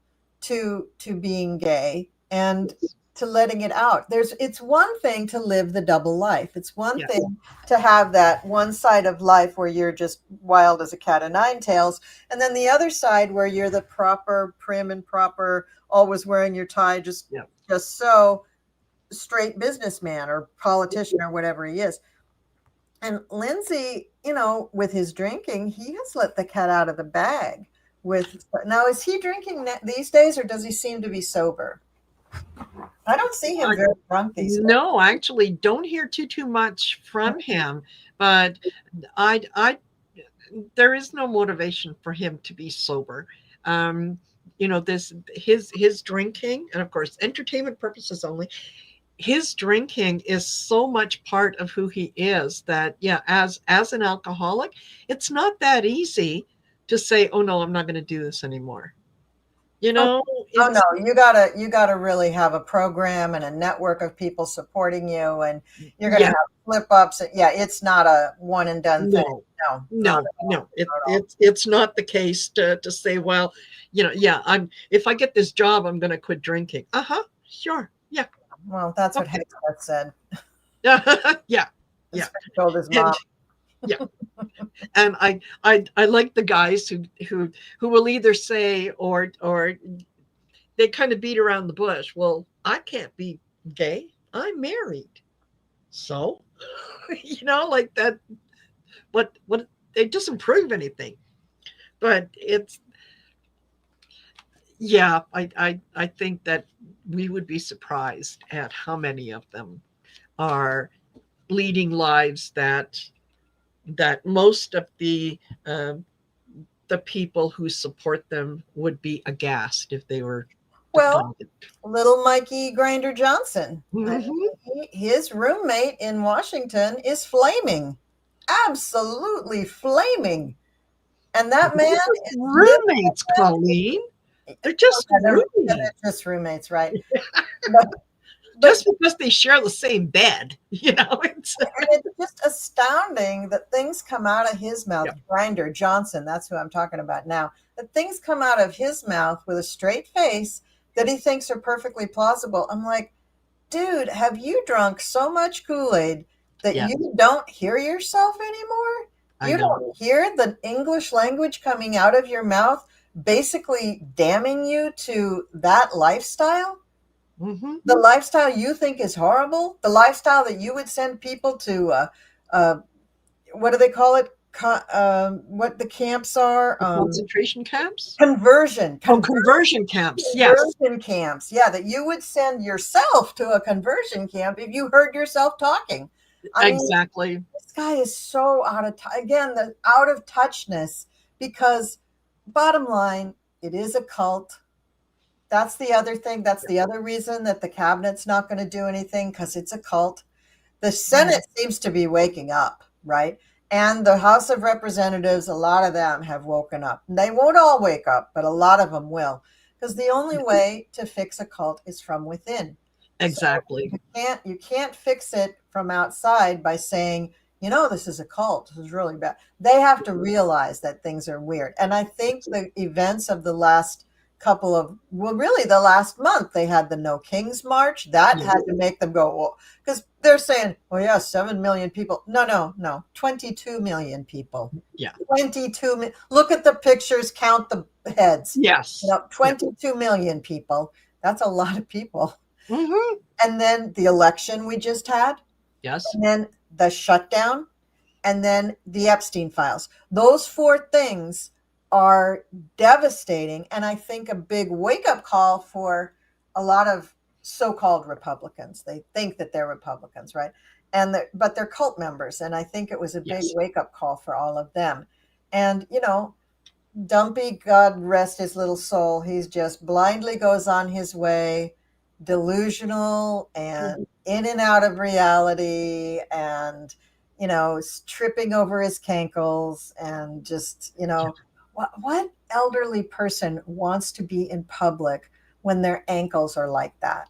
to being gay. And to letting it out. It's one thing to live the double life. It's one Yes. thing to have that one side of life where you're just wild as a cat of nine tails, and then the other side where you're the proper prim and proper, always wearing your tie, Yeah. just so straight businessman or politician or whatever he is. And Lindsay, with his drinking, he has let the cat out of the bag. With now, is he drinking these days, or does he seem to be sober? I don't see him I, very drunk these days. no, I actually don't hear too much from him, but I there is no motivation for him to be sober. Um, this his drinking, and of course, entertainment purposes only. His drinking is so much part of who he is that, yeah, as an alcoholic, it's not that easy to say, oh no, I'm not going to do this anymore. You Oh, know, oh no, it's you gotta really have a program and a network of people supporting you, and you're gonna yeah, have flip ups. Yeah, it's not a one and done thing. no, No, not no, at all. no. Not at all. It's not the case to say, well, yeah, I'm if I get this job, I'm going to quit drinking. Uh huh. Sure. Yeah. Well, that's what Okay. Hexteth said. Yeah. Yeah. That's what he told his And mom. yeah, and I like the guys who will either say or they kind of beat around the bush. Well, I can't be gay. I'm married. So, like that. What it doesn't prove anything. But it's yeah. I think that we would be surprised at how many of them are leading lives that most of the people who support them would be aghast if they were to Well, find it. little Mikey Grinder Johnson. I Mm-hmm. mean, his roommate in Washington is flaming, absolutely flaming, and that man is living. Roommates, Colleen. They're Oh, just yeah, roommates. they're just roommates, right? But, but Just because they share the same bed, it's and it's just astounding that things come out of his mouth. yeah, Grinder Johnson, that's who I'm talking about now. That things come out of his mouth with a straight face that he thinks are perfectly plausible. I'm like, dude, have you drunk so much Kool-Aid that yeah. you don't hear yourself anymore? I You know. don't hear the English language coming out of your mouth, basically damning you to that lifestyle? Mm-hmm. The lifestyle you think is horrible, the lifestyle that you would send people to, uh, what do they call it? What the camps are? The concentration camps. Conversion, Oh, conversion camps. Yes, conversion camps. Yeah, that you would send yourself to a conversion camp if you heard yourself talking. I mean, exactly. this guy is so out of touch. Again, the out of touchness, because bottom line, it is a cult. That's the other thing. That's the other reason that the cabinet's not going to do anything, because it's a cult. The Mhm. Senate seems to be waking up, right? And the House of Representatives, a lot of them have woken up. They won't all wake up, but a lot of them will. Because the only way to fix a cult is from within. So Exactly. you can't fix it from outside by saying, this is a cult. This is really bad. They have to realize that things are weird. And I think the events of the last well, really the last month, they had the No Kings March. That Yeah. had to make them go, well, because they're saying, oh yeah, 7 million people. No, no, no, 22 million people. Yeah. 22 million. Look at the pictures, count the heads. Yes. Yeah. 22 million people. That's a lot of people. Mm-hmm. And then the election we just had, Yes. and then the shutdown, and then the Epstein files. Those four things are devastating, and I think a big wake up call for a lot of so-called Republicans. They think that they're Republicans, right? But they're cult members, and I think it was a big Yes. wake up call for all of them. And Dumpy, God rest his little soul, he's just blindly goes on his way, delusional and in and out of reality, and tripping over his cankles, and just Yeah. what elderly person wants to be in public when their ankles are like that,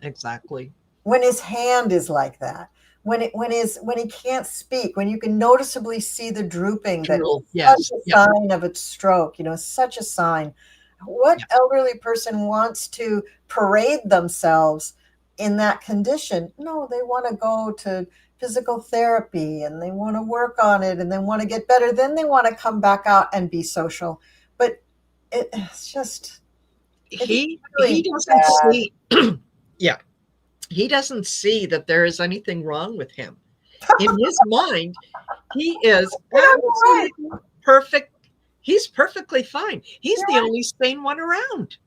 Exactly. when his hand is like that, when he can't speak, when you can noticeably see the drooping, that True. such Yes. a Yeah. sign of a stroke, such a sign. What Yeah. elderly person wants to parade themselves in that condition. No, they want to go to physical therapy and they want to work on it and they want to get better. Then they want to come back out and be social. But it's just, it's He really doesn't bad. see, yeah, he doesn't see that there is anything wrong with him. In his mind, he is You know, you're right. absolutely perfect. He's perfectly fine. He's You're the right. only sane one around.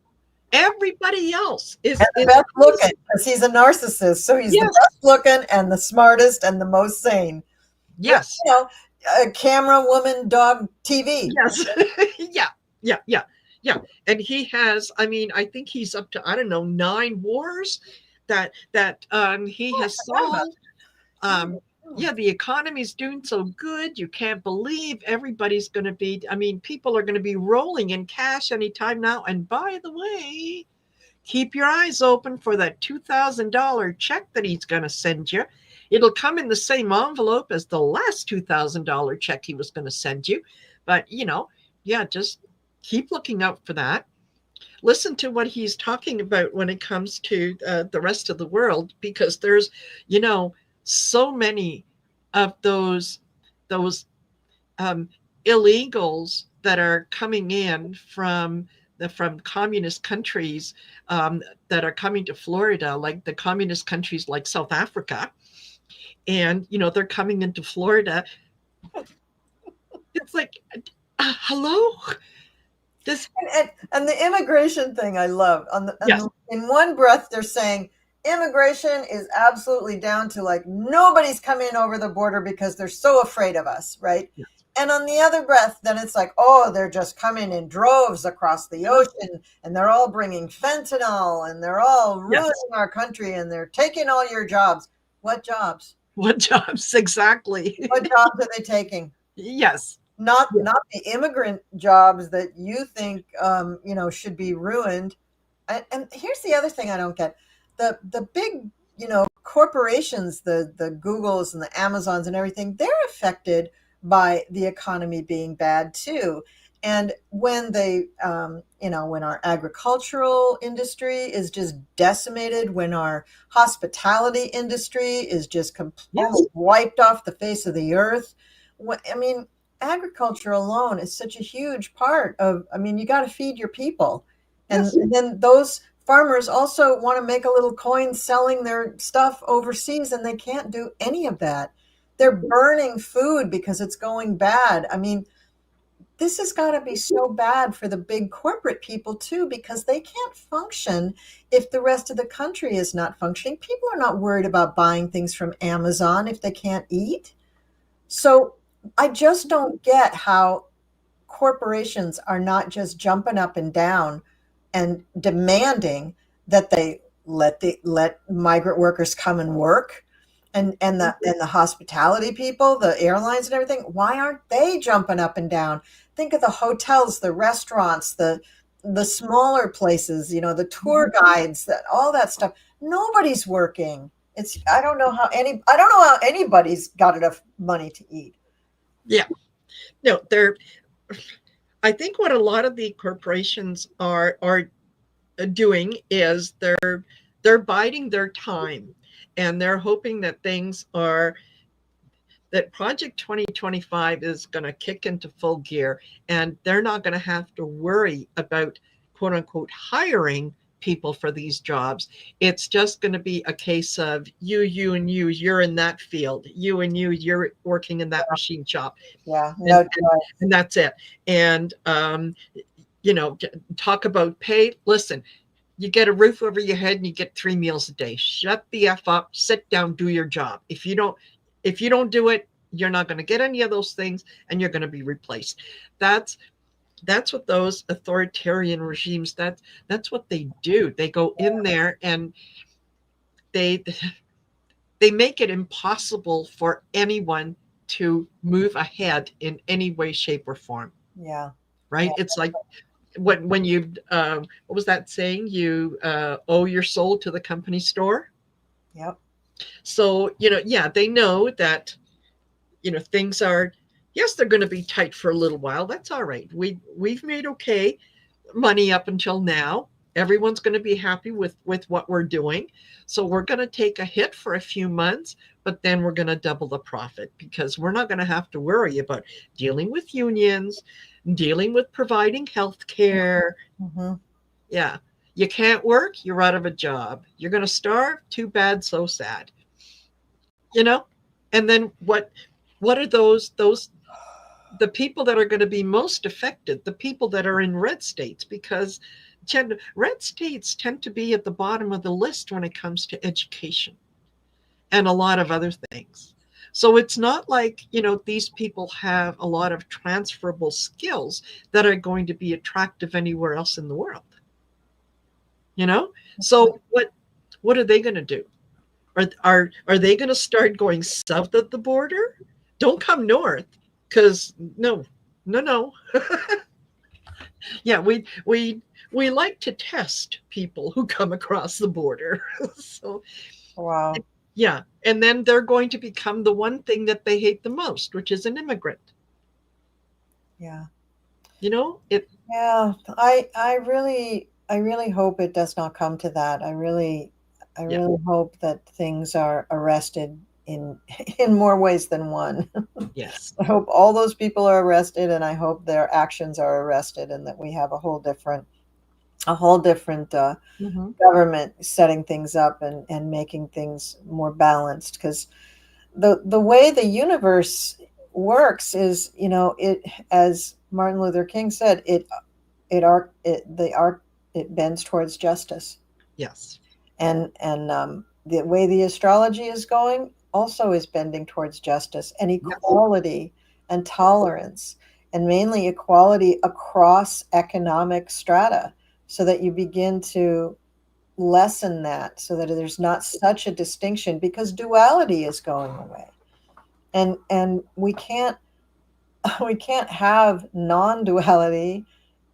Everybody else And the is best looking, crazy. because he's a narcissist. So he's the Yes, best looking and the smartest and the most sane. Which, yes, camera, woman, dog, TV. yes. Yeah, yeah, yeah, yeah. And he has, I mean, I think he's up to, I don't know, 9 wars that he Oh, I has forgot about solved. that. um yeah, the economy's doing so good, you can't believe everybody's going to be, I mean, people are going to be rolling in cash anytime now. And by the way, keep your eyes open for that $2,000 check that he's going to send you. It'll come in the same envelope as the last $2,000 check he was going to send you. But yeah, just keep looking out for that. Listen to what he's talking about when it comes to the rest of the world, because there's, you know, so many of those um, illegals that are coming in from communist countries, that are coming to Florida, like the communist countries like South Africa, and they're coming into Florida. It's like, hello, this, And the immigration thing I love. yes, In one breath, they're saying immigration is absolutely down to like nobody's coming over the border because they're so afraid of us, right? yes, And on the other breath, then it's like, oh, they're just coming in droves across the ocean and they're all bringing fentanyl and they're all ruining yes. our country and they're taking all your jobs. What jobs? What jobs exactly? What jobs are they taking? Yes, Not the immigrant jobs that you think should be ruined. And here's the other thing I don't get: the big corporations, the Googles and the Amazons and everything, they're affected by the economy being bad too. And when when our agricultural industry is just decimated, when our hospitality industry is just yes, almost wiped off the face of the earth, I mean, agriculture alone is such a huge part of, I mean, you got to feed your people. And, yes, and then those farmers also want to make a little coin selling their stuff overseas, and they can't do any of that. They're burning food because it's going bad. I mean, this has got to be so bad for the big corporate people too, because they can't function if the rest of the country is not functioning. People are not worried about buying things from Amazon if they can't eat. So I just don't get how corporations are not just jumping up and down and demanding that they let migrant workers come and work, and the hospitality people, the airlines and everything. Why aren't they jumping up and down? Think of the hotels, the restaurants, the smaller places, the tour guides, that all that stuff. Nobody's working. It's I don't know how anybody's got enough money to eat. yeah. No, they're. I think what a lot of the corporations are doing is they're biding their time, and they're hoping that things are that Project 2025 is going to kick into full gear, and they're not going to have to worry about quote unquote hiring people for these jobs. It's just going to be a case of and you're in that field, you're working in that machine shop, Yeah, and no choice. and that's it. And you know, talk about pay. Listen, you get a roof over your head and you get 3 meals a day. Shut the f up, sit down, do your job. If you don't do it, you're not going to get any of those things, and you're going to be replaced. That's that's what those authoritarian regimes, that's what they do. They go in there and they they make it impossible for anyone to move ahead in any way, shape, or form. Yeah, yeah, Right? It's like when you what was that saying? You owe your soul to the company store. yep. So yeah, they know that things are, yes, they're going to be tight for a little while. That's all right. We've made okay money up until now. Everyone's going to be happy with what we're doing. So we're going to take a hit for a few months, but then we're going to double the profit because we're not going to have to worry about dealing with unions, dealing with providing health care. Mm-hmm. Yeah. You can't work, you're out of a job. You're going to starve, too bad, so sad. You know? And then what are those the people that are going to be most affected, the people that are in red states, because red states tend to be at the bottom of the list when it comes to education and a lot of other things. So it's not like, these people have a lot of transferable skills that are going to be attractive anywhere else in the world. You know? So what are they going to do? Are they going to start going south of the border? Don't come north, because no, no, no. Yeah, we like to test people who come across the border. So Wow. yeah, and then they're going to become the one thing that they hate the most, which is an immigrant. Yeah. It. Yeah. I really hope it does not come to that. I Yeah, really hope that things are arrested in in more ways than one. yes, I hope all those people are arrested, and I hope their actions are arrested, and that we have a whole different hmm, government setting things up and making things more balanced. Because the way the universe works is, it, as Martin Luther King said, it arc it the arc it bends towards justice, yes, and the way the astrology is going also is bending towards justice and yes, equality and tolerance, and mainly equality across economic strata, so that you begin to lessen that, so that there's not such a distinction, because duality is going away, and we can't have non-duality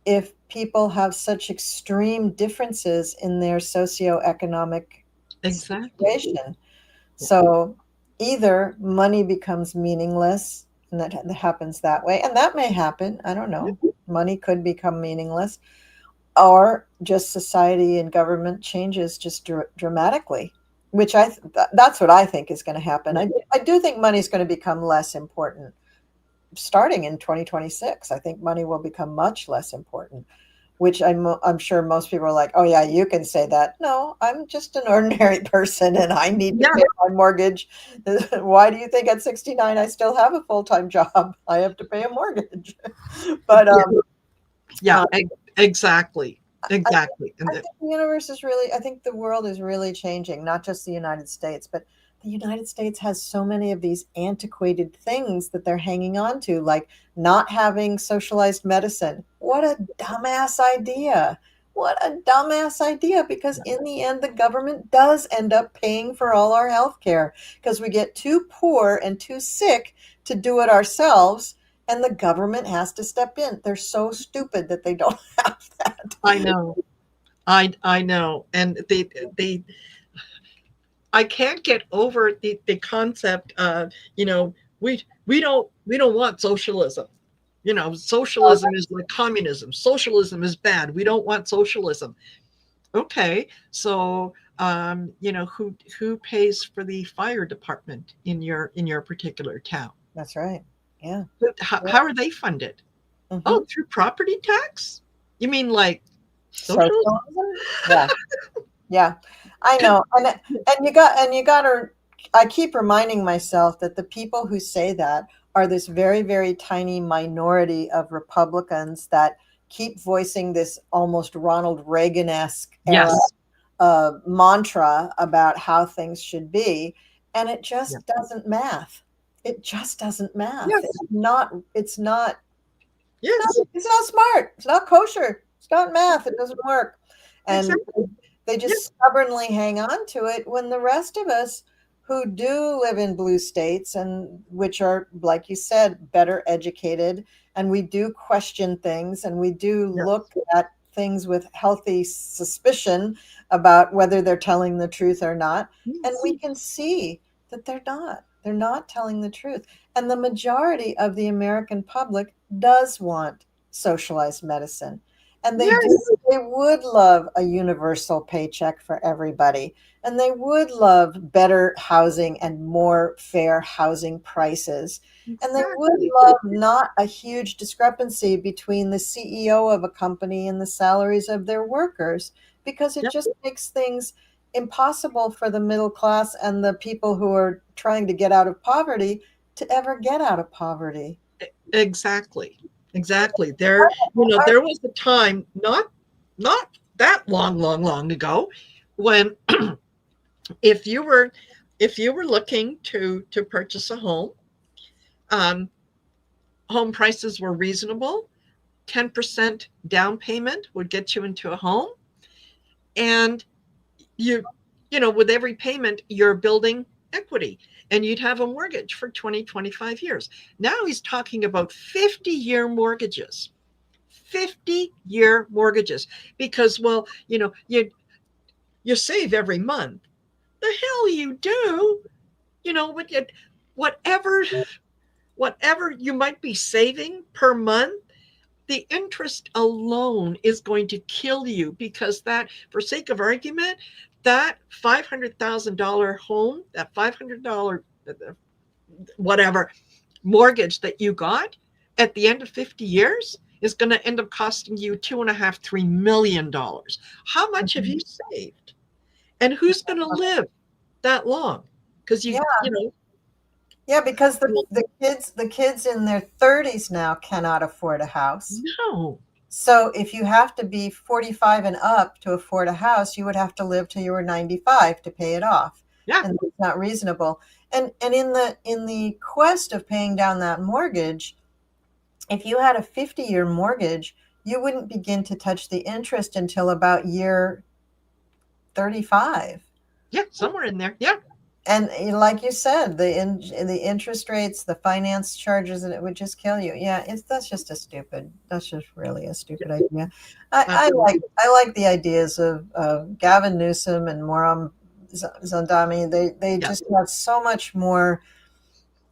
if people have such extreme differences in their socioeconomic exactly. situation. So either money becomes meaningless, and that happens that way, and that may happen. I don't know. Money could become meaningless, or just society and government changes just dramatically, which that's what I think is going to happen. Yeah, I do think money is going to become less important starting in 2026. I think money will become much less important, which I'm sure most people are like, oh yeah, you can say that. No, I'm just an ordinary person and I need to yeah, pay my mortgage. Why do you think at 69 I still have a full-time job? I have to pay a mortgage. But yeah, yeah, uh, exactly, exactly. I think the universe is really, I think the world is really changing, not just the United States, but the United States has so many of these antiquated things that they're hanging on to, like not having socialized medicine. What a dumbass idea. What a dumbass idea, because in the end, the government does end up paying for all our health care because we get too poor and too sick to do it ourselves, and the government has to step in. They're so stupid that they don't have that. I know. I know. And they I can't get over the concept of, we don't want socialism. Socialism is like communism. Socialism is bad. We don't want socialism. Okay, so who pays for the fire department in your particular town? That's right. Yeah. How are they funded? Hmm. Oh, through property tax? You mean like socialism? Socialism? Yeah. Yeah. I know. And you got to, I keep reminding myself that the people who say that are this very, very tiny minority of Republicans that keep voicing this almost Ronald Reagan-esque era Yes. mantra about how things should be, and it Yeah. just doesn't math. It just doesn't math. Yes. Yes. It's not smart. It's not kosher. It's not math. It doesn't work. And Exactly. they Yeah. just stubbornly hang on to it, when the rest of us who do live in blue states, and which are, like you said, better educated, and we do question things, and we do Yes. look at things with healthy suspicion about whether they're telling the truth or not, and Yes. we can see that they're not telling the truth. And the majority of the American public does want socialized medicine. And Yes. they would love a universal paycheck for everybody. And they would love better housing and more fair housing prices. And they would Exactly. love not a huge discrepancy between the CEO of a company and the salaries of their workers, because it Yep. just makes things impossible for the middle class and the people who are trying to get out of poverty to ever get out of poverty. Exactly. Exactly. There was a time not that long ago when if you were if you were looking to purchase a home, um, home prices were reasonable. 10% down payment would get you into a home, and you with every payment you're building equity, and you'd have a mortgage for 20-25 years. Now he's talking about 50-year mortgages. 50-year mortgages, because, well, you save every month. The hell you do. But yet, whatever whatever you might be saving per month, the interest alone is going to kill you, because that, for sake of argument, that $500,000 home, that $500 whatever mortgage that you got at the end of 50 years is going to end up costing you $2.5–3 million. How much have you saved? And who's going to live that long? Because Yeah, you know, yeah, because well, the kids in their 30s now cannot afford a house. no, So if you have to be 45 and up to afford a house, you would have to live till you were 95 to pay it off. yeah, And it's not reasonable. And in the quest of paying down that mortgage, if you had a 50-year mortgage, you wouldn't begin to touch the interest until about year 35. yeah, somewhere in there, yeah, And like you said, the interest rates, the finance charges, and it would just kill you. Yeah, that's just a stupid. That's just really a stupid idea. absolutely, I like the ideas of Gavin Newsom and Moram Zandami. They yeah, just have so much more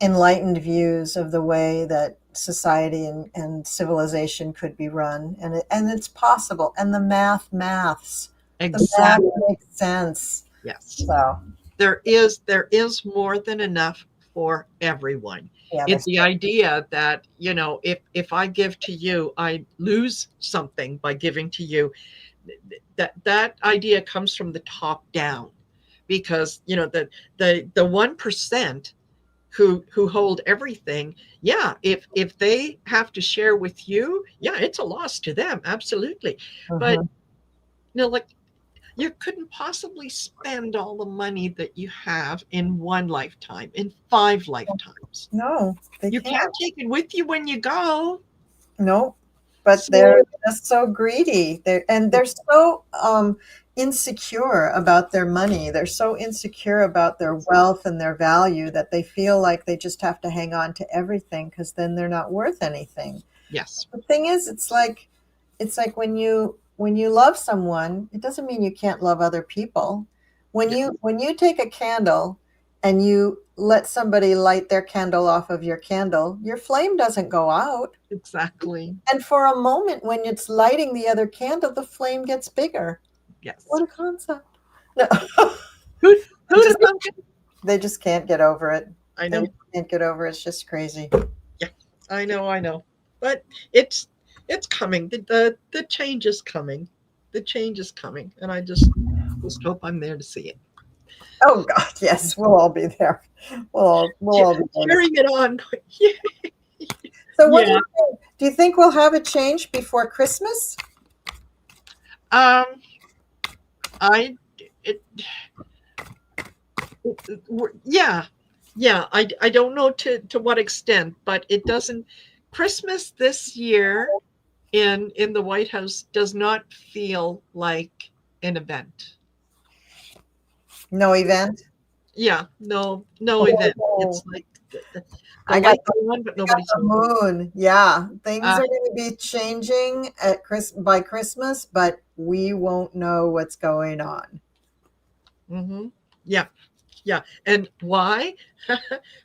enlightened views of the way that society and civilization could be run, and it's possible. And the maths, the math exactly, makes sense. yes. So There is more than enough for everyone. yeah, It's the idea that, if I give to you, I lose something by giving to you. That idea comes from the top down, because the 1% who hold everything, yeah, if they have to share with you, yeah, it's a loss to them, absolutely. But, mhm. like, you couldn't possibly spend all the money that you have in one lifetime, in 5 lifetimes. No, they You can't. can't take it with you when you go. No, but they're So, just so greedy. They're so insecure about their money. They're so insecure about their wealth and their value that they feel like they just have to hang on to everything because then they're not worth anything. yes, The thing is, it's like when you love someone, it doesn't mean you can't love other people. yeah, When you take a candle and you let somebody light their candle off of your candle, your flame doesn't go out. exactly. And for a moment, when it's lighting the other candle, the flame gets bigger. Yes. What a concept. No. Who They who'd just have thunk it? they just can't get over it. I They know. can't get over it. It's just crazy. Yeah, I know. But it's coming. The change is coming. The change is coming, and I just hope I'm there to see it. Oh God, yes, we'll all be there. We'll all be there. Cheering it on. So what do Yeah. you think? Do you think we'll have a change before Christmas? Um. I. It, yeah. Yeah. I don't know to what extent, but it doesn't. Christmas this year in the White House does not feel like an event. No event? Yeah. No event. Oh, It's like the I got lights are on, but got nobody's the home. moon. Yeah, things Uh, are going to be changing at by Christmas, but we won't know what's going on. hmm Yeah, yeah. And why?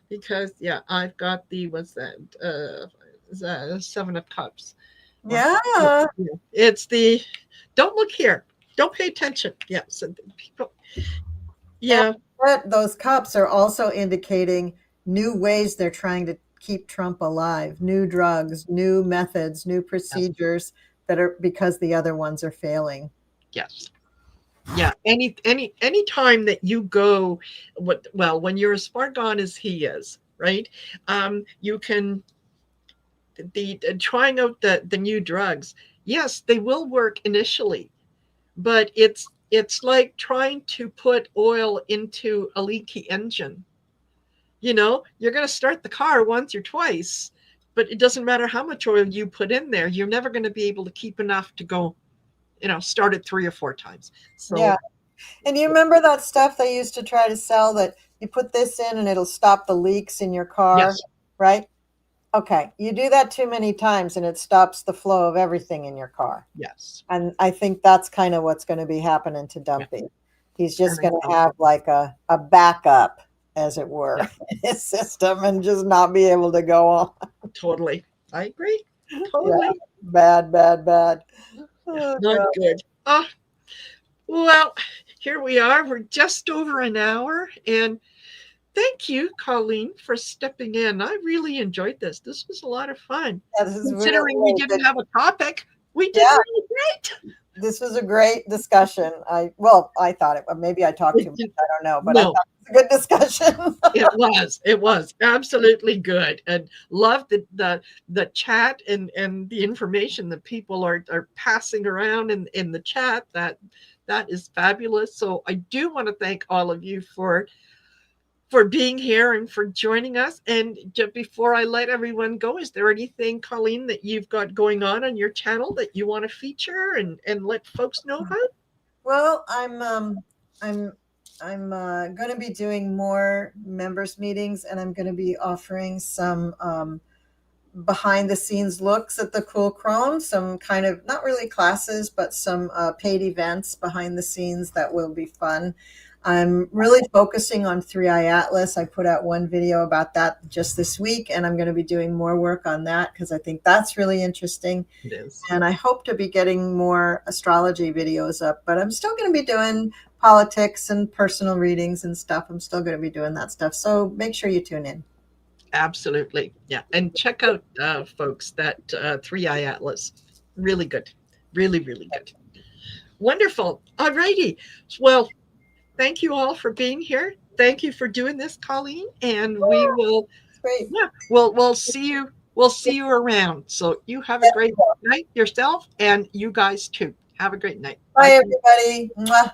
Because, yeah, I've got the what's that? Is that 7 of Cups. Yeah. It's the don't look here. Don't pay attention. Yeah. So people, And yeah. those cups are also indicating new ways they're trying to keep Trump alive, new drugs, new methods, new Yes. procedures that are because the other ones are failing. Yes. Yeah. Any time that you go, well, when you're as far gone as he is, right? You can the trying out the new drugs. Yes, they will work initially, but it's like trying to put oil into a leaky engine. You're going to start the car once or twice, but it doesn't matter how much oil you put in there. You're never going to be able to keep enough to go, start it 3 or 4 times. Yeah. So And you remember that stuff they used to try to sell that you put this in and it'll stop the leaks in your car, yes, right? Okay. You do that too many times and it stops the flow of everything in your car. yes, And I think that's kind of what's going to be happening to yeah, Dumpy. He's and just I going to know, have like a backup, as it were, yeah, in his system and just not be able to go on. totally. I agree, Yeah. totally. Bad, bad, bad. Yeah, Oh, not God. good. Well, here we are. We're just over an hour, and thank you, Colleen, for stepping in. I really enjoyed this. This was a lot of fun. Yeah, this is really, Considering we really didn't good. have a topic, we did Yeah, really great. this was a great discussion. I thought it, maybe I talked too much. I don't know, but I No, thought it was a good discussion. it was. It was absolutely good, and love the chat and the information that people are passing around in the chat. That is fabulous. So I do want to thank all of you for being here and for joining us. And just before I let everyone go, is there anything, Colleen, that you've got going on your channel that you want to feature and let folks know about? Well, I'm going to be doing more members meetings, and I'm going to be offering some behind the scenes looks at the Cool Crone, some kind of not really classes, but some paid events behind the scenes that will be fun. I'm really focusing on Three Eye Atlas. I put out one video about that just this week, and I'm going to be doing more work on that because I think that's really interesting. It is. And I hope to be getting more astrology videos up, but I'm still going to be doing politics and personal readings and stuff. I'm still going to be doing that stuff. So make sure you tune in. Absolutely. Yeah. And check out, folks, that Three Eye Atlas. Really good. Really, really good. Wonderful. All righty. Well, thank you all for being here. Thank you for doing this, Colleen. And we will, It's great. yeah, we'll see you. We'll see you around. So you have a great night yourself, and you guys too. Have a great night. Bye, Bye. everybody. Mwah.